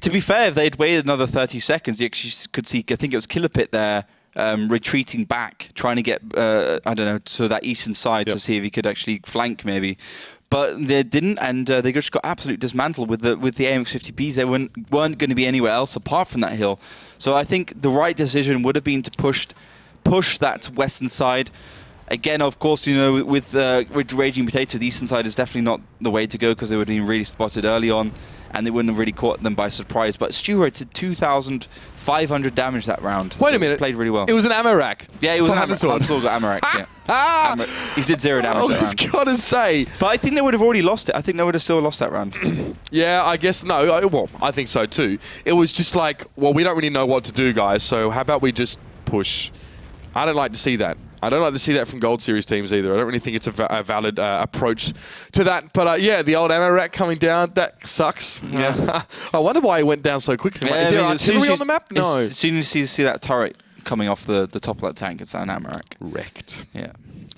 to be fair, if they'd waited another 30 seconds, you actually could see, I think it was Killer Pit there, retreating back, trying to get, I don't know, to that eastern side to see if he could actually flank maybe. But they didn't, and they just got absolutely dismantled with the AMX-50Bs. They weren't going to be anywhere else apart from that hill. So I think the right decision would have been to push that western side. Again, of course, you know, with Raging Potato, the eastern side is definitely not the way to go because they would have been really spotted early on. and they wouldn't have really caught them by surprise. But Steroids did 2,500 damage that round. Wait a minute. Played really well. It was an ammo rack. Yeah, it was an ammo rack. Hansel got ammo racks, yeah. He did 0 damage that round. I was going to say. But I think they would have already lost it. I think they would have still lost that round. Yeah, I guess no. Well, I think so too. It was just like, well, we don't really know what to do, guys, so how about we just push? I don't like to see that. I don't like to see that from Gold Series teams either. I don't really think it's a valid approach to that. But yeah, the old ammo rack coming down, that sucks. Yeah. I wonder why it went down so quickly. Yeah, is there artillery on the map? No. As soon as you see that turret coming off the top of that tank, it's an ammo rack. Wrecked. Yeah.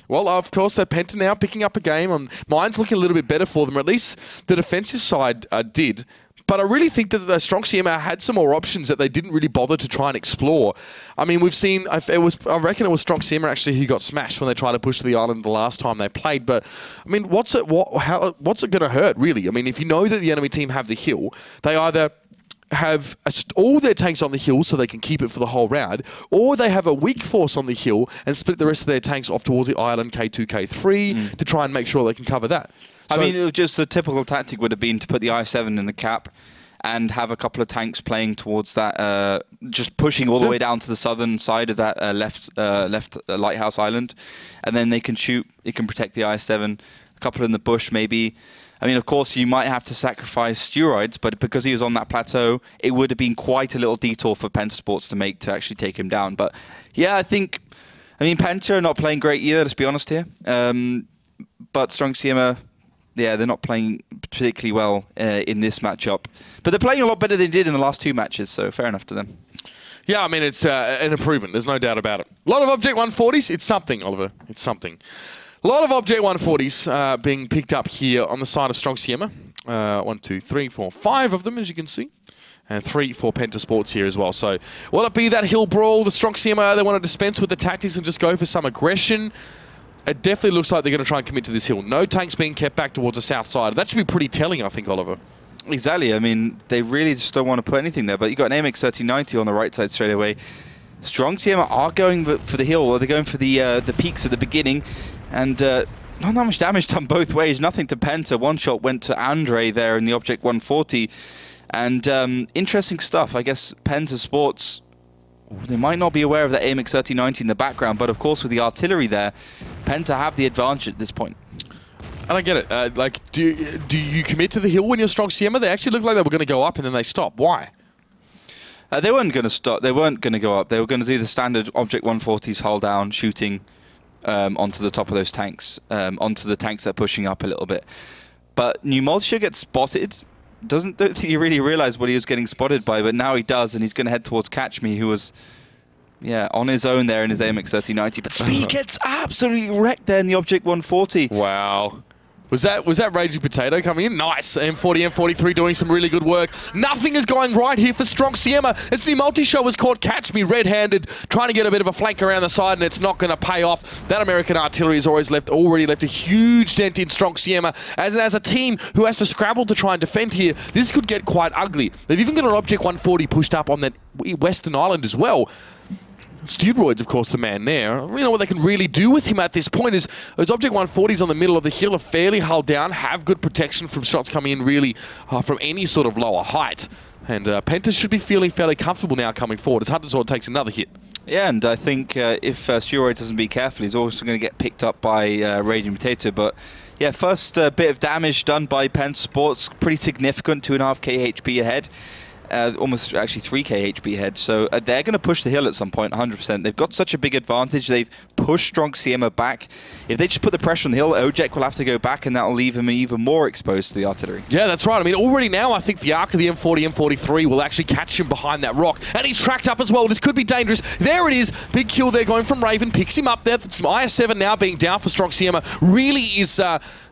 Well, of course, they're Penta now picking up a game. Mine's looking a little bit better for them, or at least the defensive side did. But I really think that the Stronk Siema had some more options that they didn't really bother to try and explore. I mean, we've seen, I reckon it was Stronk Siema actually who got smashed when they tried to push to the island the last time they played. But, I mean, what's it going to hurt, really? I mean, if you know that the enemy team have the hill, they either have all their tanks on the hill so they can keep it for the whole round, or they have a weak force on the hill and split the rest of their tanks off towards the island K2, K3 to try and make sure they can cover that. I mean, it was just the typical tactic would have been to put the I-7 in the cap and have a couple of tanks playing towards that, just pushing all the way down to the southern side of that left lighthouse island, and then they can shoot. It can protect the I-7. A couple in the bush, maybe. I mean, of course, you might have to sacrifice Steroids, but because he was on that plateau, it would have been quite a little detour for Penta Sports to make to actually take him down. But yeah, I mean, Penta are not playing great either, let's be honest here. But Stronk Siema, yeah, they're not playing particularly well in this matchup. But they're playing a lot better than they did in the last 2 matches, so fair enough to them. Yeah, I mean, it's an improvement. There's no doubt about it. A lot of Object 140s. It's something, Oliver. It's something. A lot of Object 140s being picked up here on the side of Stronk Siema. 1, 2, 3, 4, 5 of them, as you can see. And 3 for Penta Sports here as well. So, will it be that hill brawl? The Stronk Siema, they want to dispense with the tactics and just go for some aggression? It definitely looks like they're going to try and commit to this hill. No tanks being kept back towards the south side. That should be pretty telling, I think, Oliver. Exactly. I mean, they really just don't want to put anything there. But you got an AMX 1390 on the right side straight away. Stronk Siema are going for the hill, or they're going for the peaks at the beginning. And not that much damage done both ways. Nothing to Penta. One shot went to Andre there in the Object 140. And interesting stuff. I guess Penta Sports, they might not be aware of that AMX 1390 in the background, but of course with the artillery there, Penta have the advantage at this point. I don't get it. Like, do you commit to the hill when you're Stronk Siema? They actually looked like they were going to go up and then they stopped. Why? They weren't going to stop. They weren't going to go up. They were going to do the standard Object 140s hull down, shooting onto the top of those tanks, onto the tanks that are pushing up a little bit. But New Maltshire gets spotted. Don't think he really realized what he was getting spotted by, but now he does, and he's going to head towards Catch Me, who was, yeah, on his own there in his AMX 1390. But Speed gets absolutely wrecked there in the Object 140. Wow. Was that Raging Potato coming in? Nice. M40, M43 doing some really good work. Nothing is going right here for Stronk Siema. As New Multi-Show was caught Catch Me red-handed, trying to get a bit of a flank around the side, and it's not going to pay off. That American artillery has already left a huge dent in Stronk Siema. As a team who has to scrabble to try and defend here, this could get quite ugly. They've even got an Object 140 pushed up on that western island as well. Steroids, of course, the man there. You know what they can really do with him at this point is those Object 140s on the middle of the hill are fairly hulled down, have good protection from shots coming in really from any sort of lower height. And Penta should be feeling fairly comfortable now coming forward as Huntersword takes another hit. Yeah, and I think if Steroid doesn't be careful, he's also going to get picked up by Raging Potato. But yeah, first bit of damage done by Penta Sports, pretty significant, 2.5k HP ahead. Almost actually 3k HP ahead, so they're going to push the hill at some point, 100%. They've got such a big advantage. They've pushed Stronk Siema back. If they just put the pressure on the hill, Ojek will have to go back, and that will leave him even more exposed to the artillery. Yeah, that's right. I mean, already now, I think the arc of the M40, M43 will actually catch him behind that rock, and he's tracked up as well. This could be dangerous. There it is. Big kill there going from Raven. Picks him up there. Some IS-7 now being down for Stronk Siema. Really is,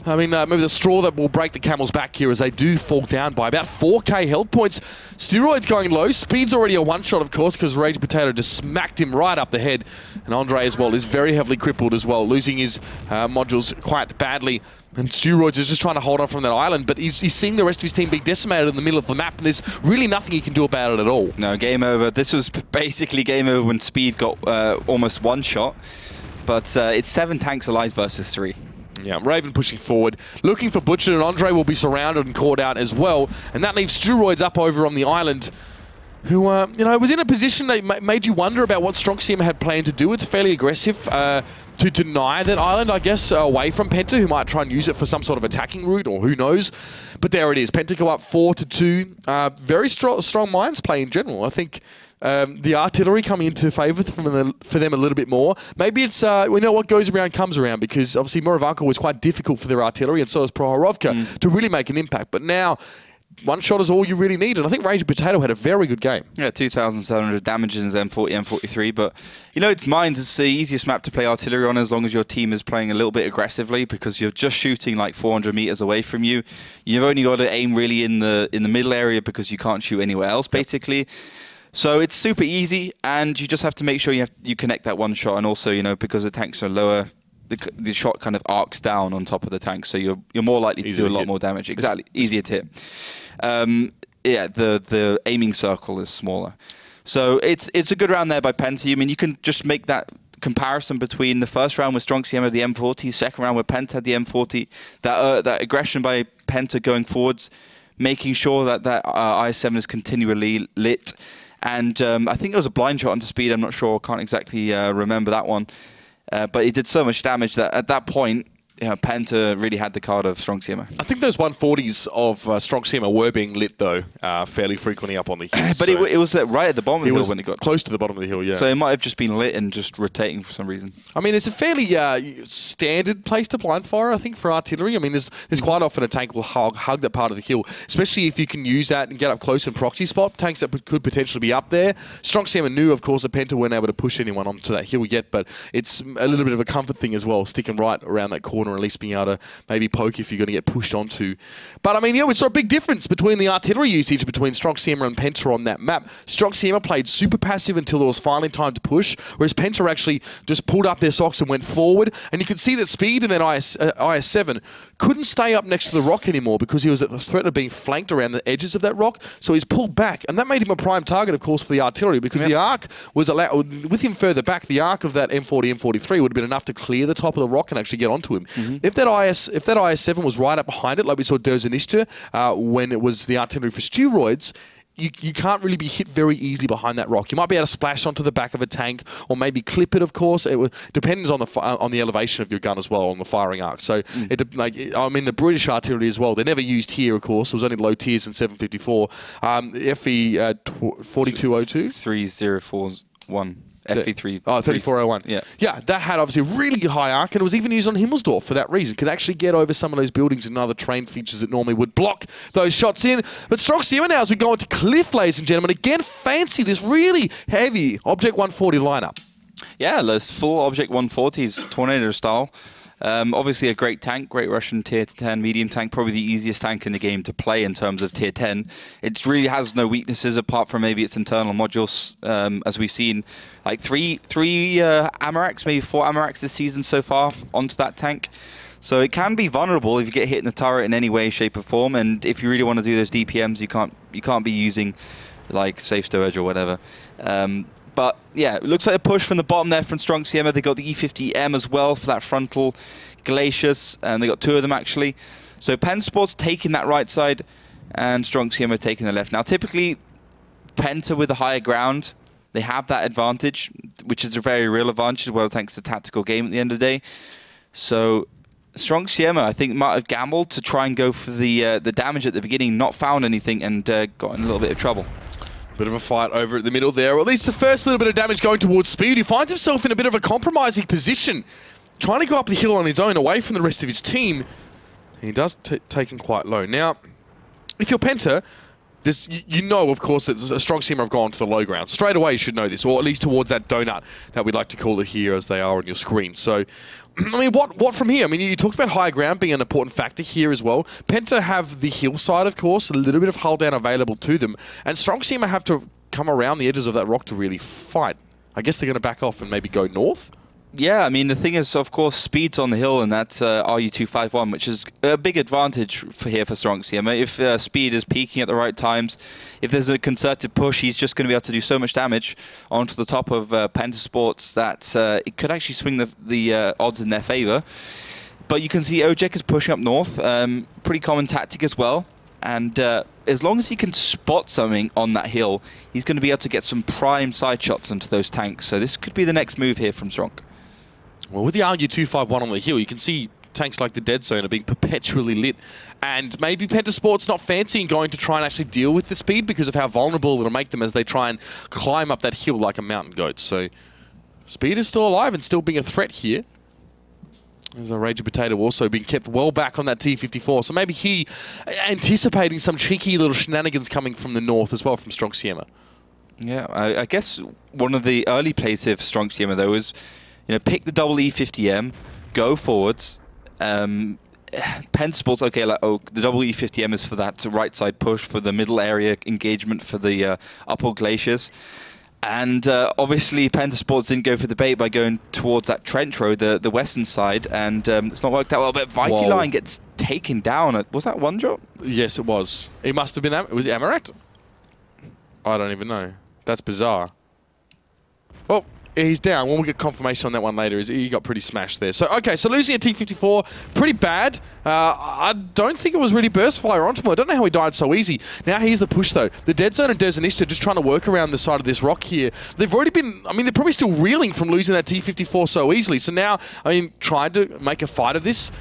maybe the straw that will break the camel's back here as they do fall down by about 4k health points. Steroids going low. Speed's already a one-shot, of course, because Raging Potato just smacked him right up the head. And Andre as well is very heavily crippled as well, losing his modules quite badly. And Steroids is just trying to hold on from that island, but he's seeing the rest of his team being decimated in the middle of the map, and there's really nothing he can do about it at all. No, game over. This was basically game over when Speed got almost one shot. But it's 7 tanks alive versus 3. Yeah, Raven pushing forward, looking for Butcher, and Andre will be surrounded and caught out as well. And that leaves Steroids up over on the island, who, you know, was in a position that made you wonder about what Stronk Siema had planned to do. It's fairly aggressive to deny that island, I guess, away from Penta, who might try and use it for some sort of attacking route, or who knows. But there it is. Penta go up 4-2. Very strong Minds play in general. I think the artillery coming into favour for them a little bit more. Maybe it's, we know what goes around comes around, because obviously Murovanka was quite difficult for their artillery, and so is Prokhorovka, to really make an impact. But now, one shot is all you really need, and I think Raging Potato had a very good game. Yeah, 2,700 damage in his M40, M43, but, you know, it's Mines. It's the easiest map to play artillery on as long as your team is playing a little bit aggressively, because you're just shooting like 400 meters away from you. You've only got to aim really in the middle area, because you can't shoot anywhere else, basically. So it's super easy, and you just have to make sure you connect that one shot, and also, you know, because the tanks are lower, the shot kind of arcs down on top of the tank, so you're more likely to do a lot more damage. Exactly, easier to hit. Yeah, the aiming circle is smaller, so it's a good round there by Penta. I mean, you can just make that comparison between the first round with Stronk Siema the M40, second round with Penta had the M40. That aggression by Penta going forwards, making sure that IS-7 is continually lit, and I think it was a blind shot onto speed. I'm not sure, can't exactly remember that one. But he did so much damage that at that point, Penta really had the card of Stronk Siema. I think those 140s of Stronk Siema were being lit, though, fairly frequently up on the hill. But so it was right at the bottom of the hill when it got close to the bottom of the hill, yeah. So it might have just been lit and just rotating for some reason. I mean, it's a fairly standard place to blind fire, I think, for artillery. I mean, there's quite often a tank will hug that part of the hill, especially if you can use that and get up close and proxy spot tanks that could potentially be up there. Stronk Siema knew, of course, that Penta weren't able to push anyone onto that hill yet, but it's a little bit of a comfort thing as well, sticking right around that corner, at least being able to maybe poke if you're going to get pushed onto. But I mean, yeah, we saw a big difference between the artillery usage between Stronk Siema and Penta on that map. Stronk Siema played super passive until there was finally time to push, whereas Penta actually just pulled up their socks and went forward. And you could see that Speed and then IS-7 couldn't stay up next to the rock anymore, because he was at the threat of being flanked around the edges of that rock. So he's pulled back, and that made him a prime target, of course, for the artillery, because the arc was allowed, with him further back, the arc of that M40, M43 would have been enough to clear the top of the rock and actually get onto him. If that IS-7 was right up behind it, like we saw Derzanisha when it was the artillery for Steroids, you can't really be hit very easily behind that rock. You might be able to splash onto the back of a tank, or maybe clip it, of course. It depends on the elevation of your gun as well, on the firing arc. So, I mean, the British artillery as well, they're never used here, of course. It was only low tiers in 754. FE 4202? 3041. FE3. Oh, 3401. Yeah. Yeah, that had obviously a really high arc, and it was even used on Himmelsdorf for that reason. Could actually get over some of those buildings and other terrain features that normally would block those shots in. But Stronk Siema now, as we go into Cliff, ladies and gentlemen, again, fancy this really heavy Object 140 lineup. Yeah, those full Object 140s, Tornado style. Obviously a great tank, great Russian tier 10 medium tank, probably the easiest tank in the game to play in terms of tier 10. It really has no weaknesses apart from maybe its internal modules, as we've seen like three Amaraks, maybe 4 Amaraks this season so far onto that tank. So it can be vulnerable if you get hit in the turret in any way, shape or form, and if you really want to do those DPMs, you can't be using like safe stowage or whatever. But yeah, it looks like a push from the bottom there from Stronk Siema. They got the E50M as well for that frontal Glacius, and they got 2 of them actually. So Penta Sports taking that right side, and Stronk Siema taking the left. Now typically, Penta with the higher ground, they have that advantage, which is a very real advantage as well, thanks to tactical game at the end of the day. So Stronk Siema, I think, might have gambled to try and go for the damage at the beginning, not found anything, and got in a little bit of trouble. Bit of a fight over at the middle there, or at least the first little bit of damage going towards Speed. He finds himself in a bit of a compromising position, trying to go up the hill on his own, away from the rest of his team. He does take him quite low. Now, if you're Penta, you know, of course, that Stronk Siema have gone to the low ground. Straight away, you should know this, or at least towards that donut that we'd like to call it here, as they are on your screen. So, I mean, what from here? I mean, you talked about high ground being an important factor here as well. Penta have the hillside, of course, a little bit of hull down available to them, and Stronk Siema have to come around the edges of that rock to really fight. I guess they're going to back off and maybe go north? Yeah, I mean, the thing is, of course, Speed's on the hill, and that's RU251, which is a big advantage for Stronk Siema. If Speed is peaking at the right times, if there's a concerted push, he's just going to be able to do so much damage onto the top of Penta Sports that it could actually swing the odds in their favor. But you can see Ojek is pushing up north. Pretty common tactic as well. And as long as he can spot something on that hill, he's going to be able to get some prime side shots into those tanks. So this could be the next move here from Stronk. Well, with the RU-251 on the hill, you can see tanks like the Dead Zone are being perpetually lit. And maybe Pentasport's not fancying going to try and actually deal with the speed because of how vulnerable it'll make them as they try and climb up that hill like a mountain goat. So speed is still alive and still being a threat here. There's a Raging Potato also being kept well back on that T-54. So maybe he anticipating some cheeky little shenanigans coming from the north as well from Stronk Siema. Yeah, I guess one of the early plays here for Stronk Siema though is, you know, pick the double E50M, go forwards. Pentasport's okay, like, oh, the double E50M is for that right side push, for the middle area engagement, for the uphill glaciers. And obviously Pentasports didn't go for the bait by going towards that trench road, the western side, and it's not worked out well. But Vitaline gets taken down. Was that one drop? Yes, it was. It must have been. Was it Amaret? I don't even know. That's bizarre. Well, he's down. When we get confirmation on that one later, he got pretty smashed there. So, okay, so losing a T-54, pretty bad. I don't think it was really burst fire onto him. I don't know how he died so easy. Now here's the push, though. The Dead Zone and Derzanishta just trying to work around the side of this rock here. They've already been, I mean, they're probably still reeling from losing that T-54 so easily. So now, I mean, trying to make a fight of this,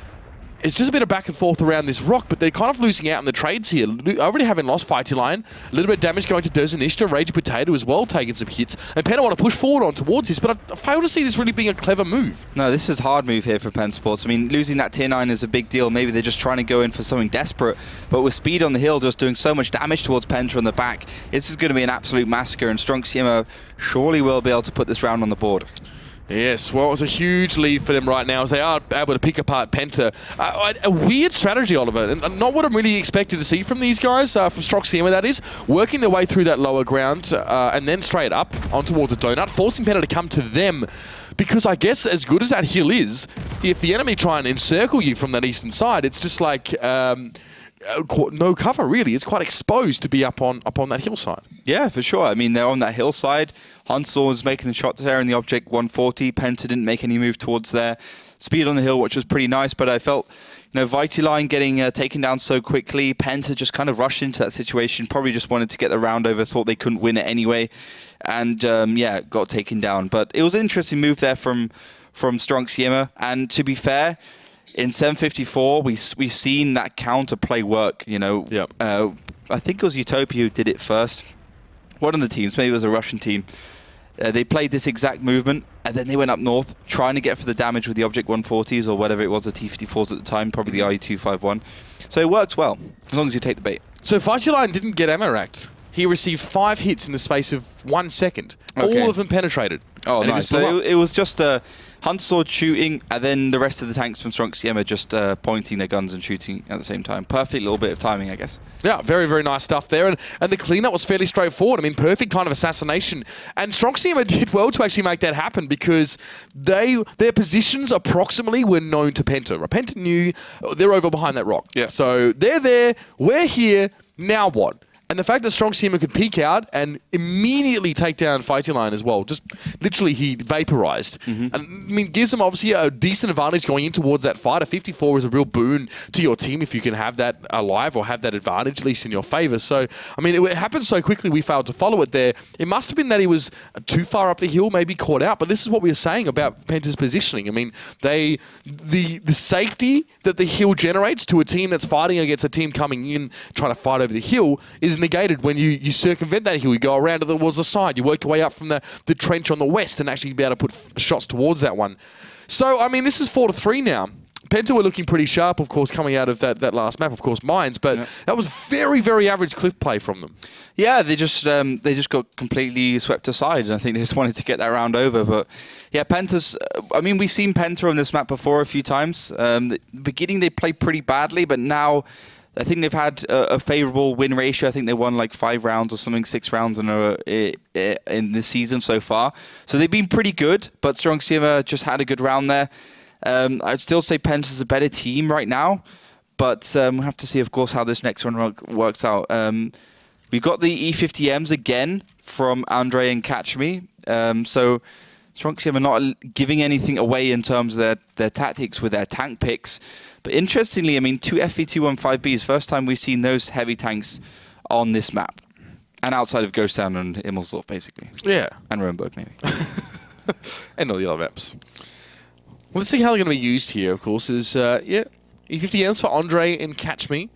it's just a bit of back and forth around this rock, but they're kind of losing out in the trades here. Already having lost Fighty Line, a little bit of damage going to Derzanishta, Raging Potato as well, taking some hits. And Penta want to push forward on towards this, but I fail to see this really being a clever move. No, this is a hard move here for Pentasports. I mean, losing that tier 9 is a big deal. Maybe they're just trying to go in for something desperate, but with speed on the hill just doing so much damage towards Penta on the back, this is going to be an absolute massacre, and Stronk Siema surely will be able to put this round on the board. Yes, well, it's a huge lead for them right now as they are able to pick apart Penta. A weird strategy, Oliver, and not what I'm really expected to see from these guys, from Stronk Siema that is, working their way through that lower ground and then straight up on towards the donut, forcing Penta to come to them. Because I guess as good as that hill is, if the enemy try and encircle you from that eastern side, it's just like no cover, really. It's quite exposed to be up on that hillside. Yeah, for sure. I mean, they're on that hillside. Hansel was making the shots there in the Object 140. Penta didn't make any move towards there. Speed on the hill, which was pretty nice, but I felt, you know, Vitaline getting taken down so quickly. Penta just kind of rushed into that situation, probably just wanted to get the round over, thought they couldn't win it anyway, and yeah, got taken down. But it was an interesting move there from Stronk Siema, and to be fair, in 754, we've seen that counterplay work, you know. Yep. I think it was Utopia who did it first. One of the teams, maybe it was a Russian team, they played this exact movement, and then they went up north, trying to get for the damage with the Object 140s, or whatever it was, the T-54s at the time, probably the RU-251. So it works well, as long as you take the bait. So Vitaline didn't get ammo racked. He received 5 hits in the space of 1 second. Okay. All of them penetrated. Oh, nice. So it was just Hunt Sword shooting, and then the rest of the tanks from Stronk Siema just pointing their guns and shooting at the same time. Perfect little bit of timing, I guess. Yeah, very, very nice stuff there. And the cleanup was fairly straightforward. I mean, perfect kind of assassination. And Stronk Siema did well to actually make that happen because their positions approximately were known to Penta. Penta knew they're over behind that rock. Yeah. So they're there, we're here, now what? And the fact that Stronk Siema could peek out and immediately take down Fighty Line as well, just literally he vaporized. And I mean, gives them obviously a decent advantage going in towards that fight. A 54 is a real boon to your team if you can have that alive or have that advantage at least in your favor. So, I mean, it happened so quickly we failed to follow it there. It must have been that he was too far up the hill, maybe caught out. But this is what we were saying about Penta's positioning. I mean, the safety that the hill generates to a team that's fighting against a team coming in trying to fight over the hill is negated when you circumvent that hill. You go around towards the side. You work your way up from the trench on the west and actually be able to put shots towards that one. So, I mean, this is 4-3 now. Penta were looking pretty sharp, of course, coming out of that last map, of course, Mines, but that was very, very average cliff play from them. Yeah, they just got completely swept aside, and I think they just wanted to get that round over. But yeah, Penta's, I mean, we've seen Penta on this map before a few times. The beginning they played pretty badly, but now I think they've had a favorable win ratio. I think they won like 5 rounds or something, 6 rounds in this season so far. So they've been pretty good, but Stronk Siema just had a good round there. I'd still say Penta's a better team right now, but we'll have to see, of course, how this next one works out. We've got the E50Ms again from Andre and Catch Me. So Stronk Siema not giving anything away in terms of their tactics with their tank picks. But interestingly, I mean, 2 FV215Bs, first time we've seen those heavy tanks on this map. And outside of Ghost Town and Immelsdorf, basically. Yeah. And Roenberg, maybe. And all the other maps. Well, let's see how they're going to be used here, of course, is, yeah, E50Ms for Andre and Catch Me.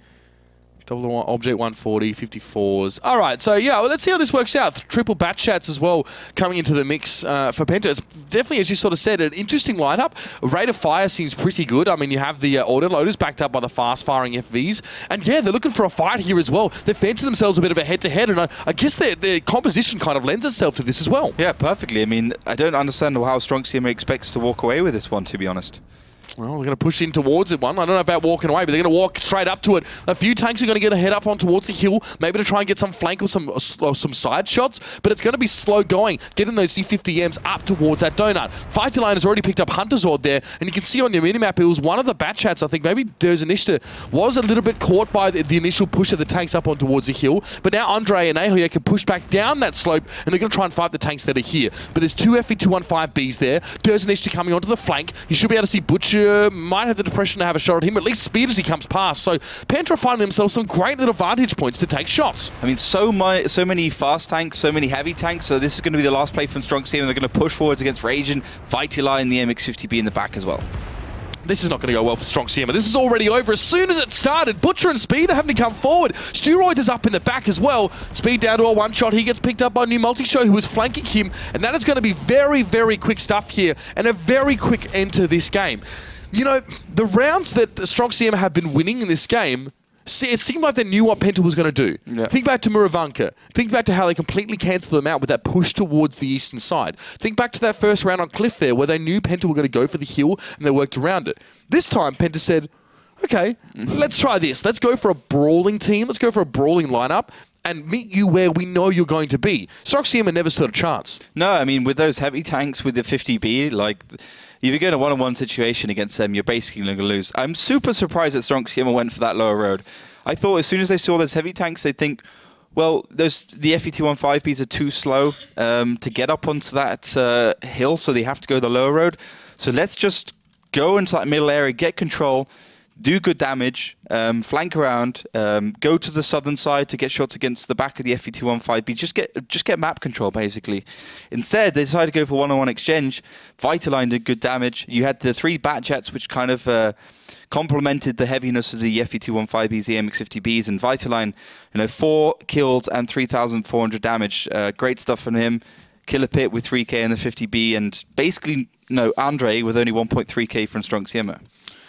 Double Object 140, 54s. All right, so yeah, well, let's see how this works out. Triple batch chats as well coming into the mix for Penta. It's definitely, as you sort of said, an interesting lineup. Rate of fire seems pretty good. I mean, you have the autoloaders backed up by the fast-firing FVs. And yeah, they're looking for a fight here as well. They fancy themselves a bit of a head-to-head, and I guess their composition kind of lends itself to this as well. Yeah, perfectly. I mean, I don't understand how Stronk Siema expects to walk away with this one, to be honest. Well, we're going to push in towards it one. I don't know about walking away, but they're going to walk straight up to it. A few tanks are going to get a head up on towards the hill, maybe to try and get some flank or some side shots, but it's going to be slow going, getting those C50Ms up towards that donut. Fighter Line has already picked up Hunterzord there, and you can see on your minimap, it was one of the bat chats. I think maybe Derzanishta was a little bit caught by the initial push of the tanks up on towards the hill, but now Andre and Ahoye can push back down that slope, and they're going to try and fight the tanks that are here. But there's 2 FV215Bs there. Derzanishta coming onto the flank. You should be able to see Butcher might have the depression to have a shot at him, at least speed as he comes past. So Penta are finding themselves some great little vantage points to take shots. I mean, so many fast tanks, so many heavy tanks, so this is going to be the last play from Stronk Siema, and they're going to push forwards against Raging, Vitali, and the MX-50B in the back as well. This is not going to go well for Stronk Siema. This is already over. As soon as it started, Butcher and Speed are having to come forward. Steroid is up in the back as well. Speed down to a one-shot. He gets picked up by New Multishow, who was flanking him. And that is going to be very, very quick stuff here, and a very quick end to this game. You know, the rounds that Stronk Siema have been winning in this game, it seemed like they knew what Penta was going to do. Yeah. Think back to Murovanka. Think back to how they completely cancelled them out with that push towards the eastern side. Think back to that first round on Cliff there, where they knew Penta were going to go for the hill, and they worked around it. This time, Penta said, okay, let's try this. Let's go for a brawling team. Let's go for a brawling lineup and meet you where we know you're going to be. Stronk Siema never stood a chance. No, I mean, with those heavy tanks, with the 50B, like, if you get in a one-on-one situation against them, you're basically going to lose. I'm super surprised that Stronk Siema went for that lower road. I thought as soon as they saw those heavy tanks, they'd think, well, the FE215Bs are too slow to get up onto that hill, so they have to go the lower road. So let's just go into that middle area, get control, do good damage, flank around, go to the southern side to get shots against the back of the FE215B. Just get map control, basically. Instead, they decided to go for one-on-one exchange. Vitaline did good damage. You had the 3 bat jets, which kind of complemented the heaviness of the FE215Bs, the MX-50Bs, and Vitaline, 4 kills and 3,400 damage. Great stuff from him. Killer Pit with 3k and the 50B, and basically, Andre with only 1.3k from Stronk Siema.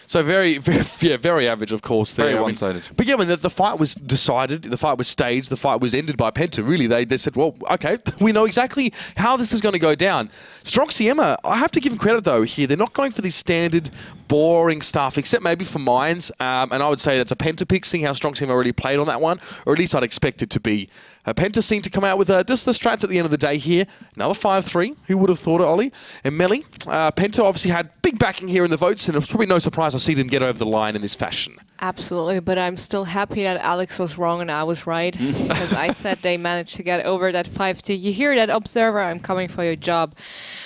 So very average, of course. There. Very one-sided. But yeah, I mean, the fight was decided, the fight was staged, the fight was ended by Penta. Really, they said, well, okay, we know exactly how this is going to go down. Stronk Siema, I have to give them credit, though, here. They're not going for the standard, boring stuff, except maybe for Mines. And I would say that's a Penta pick, seeing how Stronk Siema already played on that one, or at least I'd expect it to be. Penta seemed to come out with just the strats at the end of the day here. Another 5-3. Who would have thought it, Ollie? And Melly. Penta obviously had big backing here in the votes, and it's probably no surprise I see them get over the line in this fashion. Absolutely, but I'm still happy that Alex was wrong and I was right, because I said they managed to get over that 5-2. You hear that, Observer? I'm coming for your job.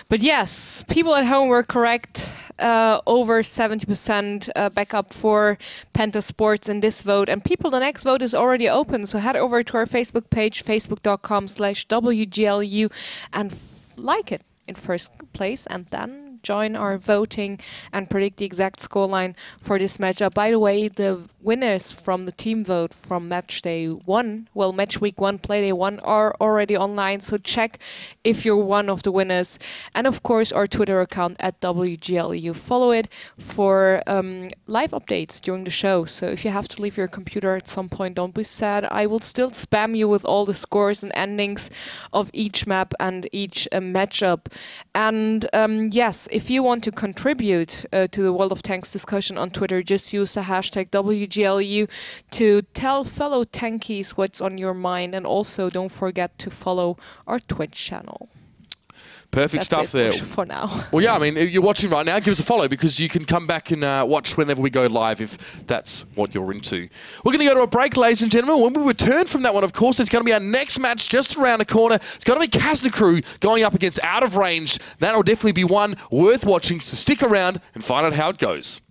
But yes, people at home were correct. Over 70% backup for Penta Sports in this vote. And people, the next vote is already open. So head over to our Facebook page, facebook.com/WGLEU, and like it in first place, and then join our voting and predict the exact scoreline for this matchup. By the way, the winners from the team vote from match day 1, well, match week 1, play day 1, are already online. So check if you're one of the winners. And of course, our Twitter account at WGLEU. Follow it for live updates during the show. So if you have to leave your computer at some point, don't be sad. I will still spam you with all the scores and endings of each map and each matchup. And yes, if you want to contribute to the World of Tanks discussion on Twitter, just use the hashtag WGLEU to tell fellow tankies what's on your mind. And also don't forget to follow our Twitch channel. Perfect stuff there. For now. Well, yeah, I mean, you're watching right now, give us a follow because you can come back and watch whenever we go live if that's what you're into. We're going to go to a break, ladies and gentlemen. When we return from that one, of course, it's going to be our next match just around the corner. It's going to be Kazna Crew going up against Out of Range. That'll definitely be one worth watching, so stick around and find out how it goes.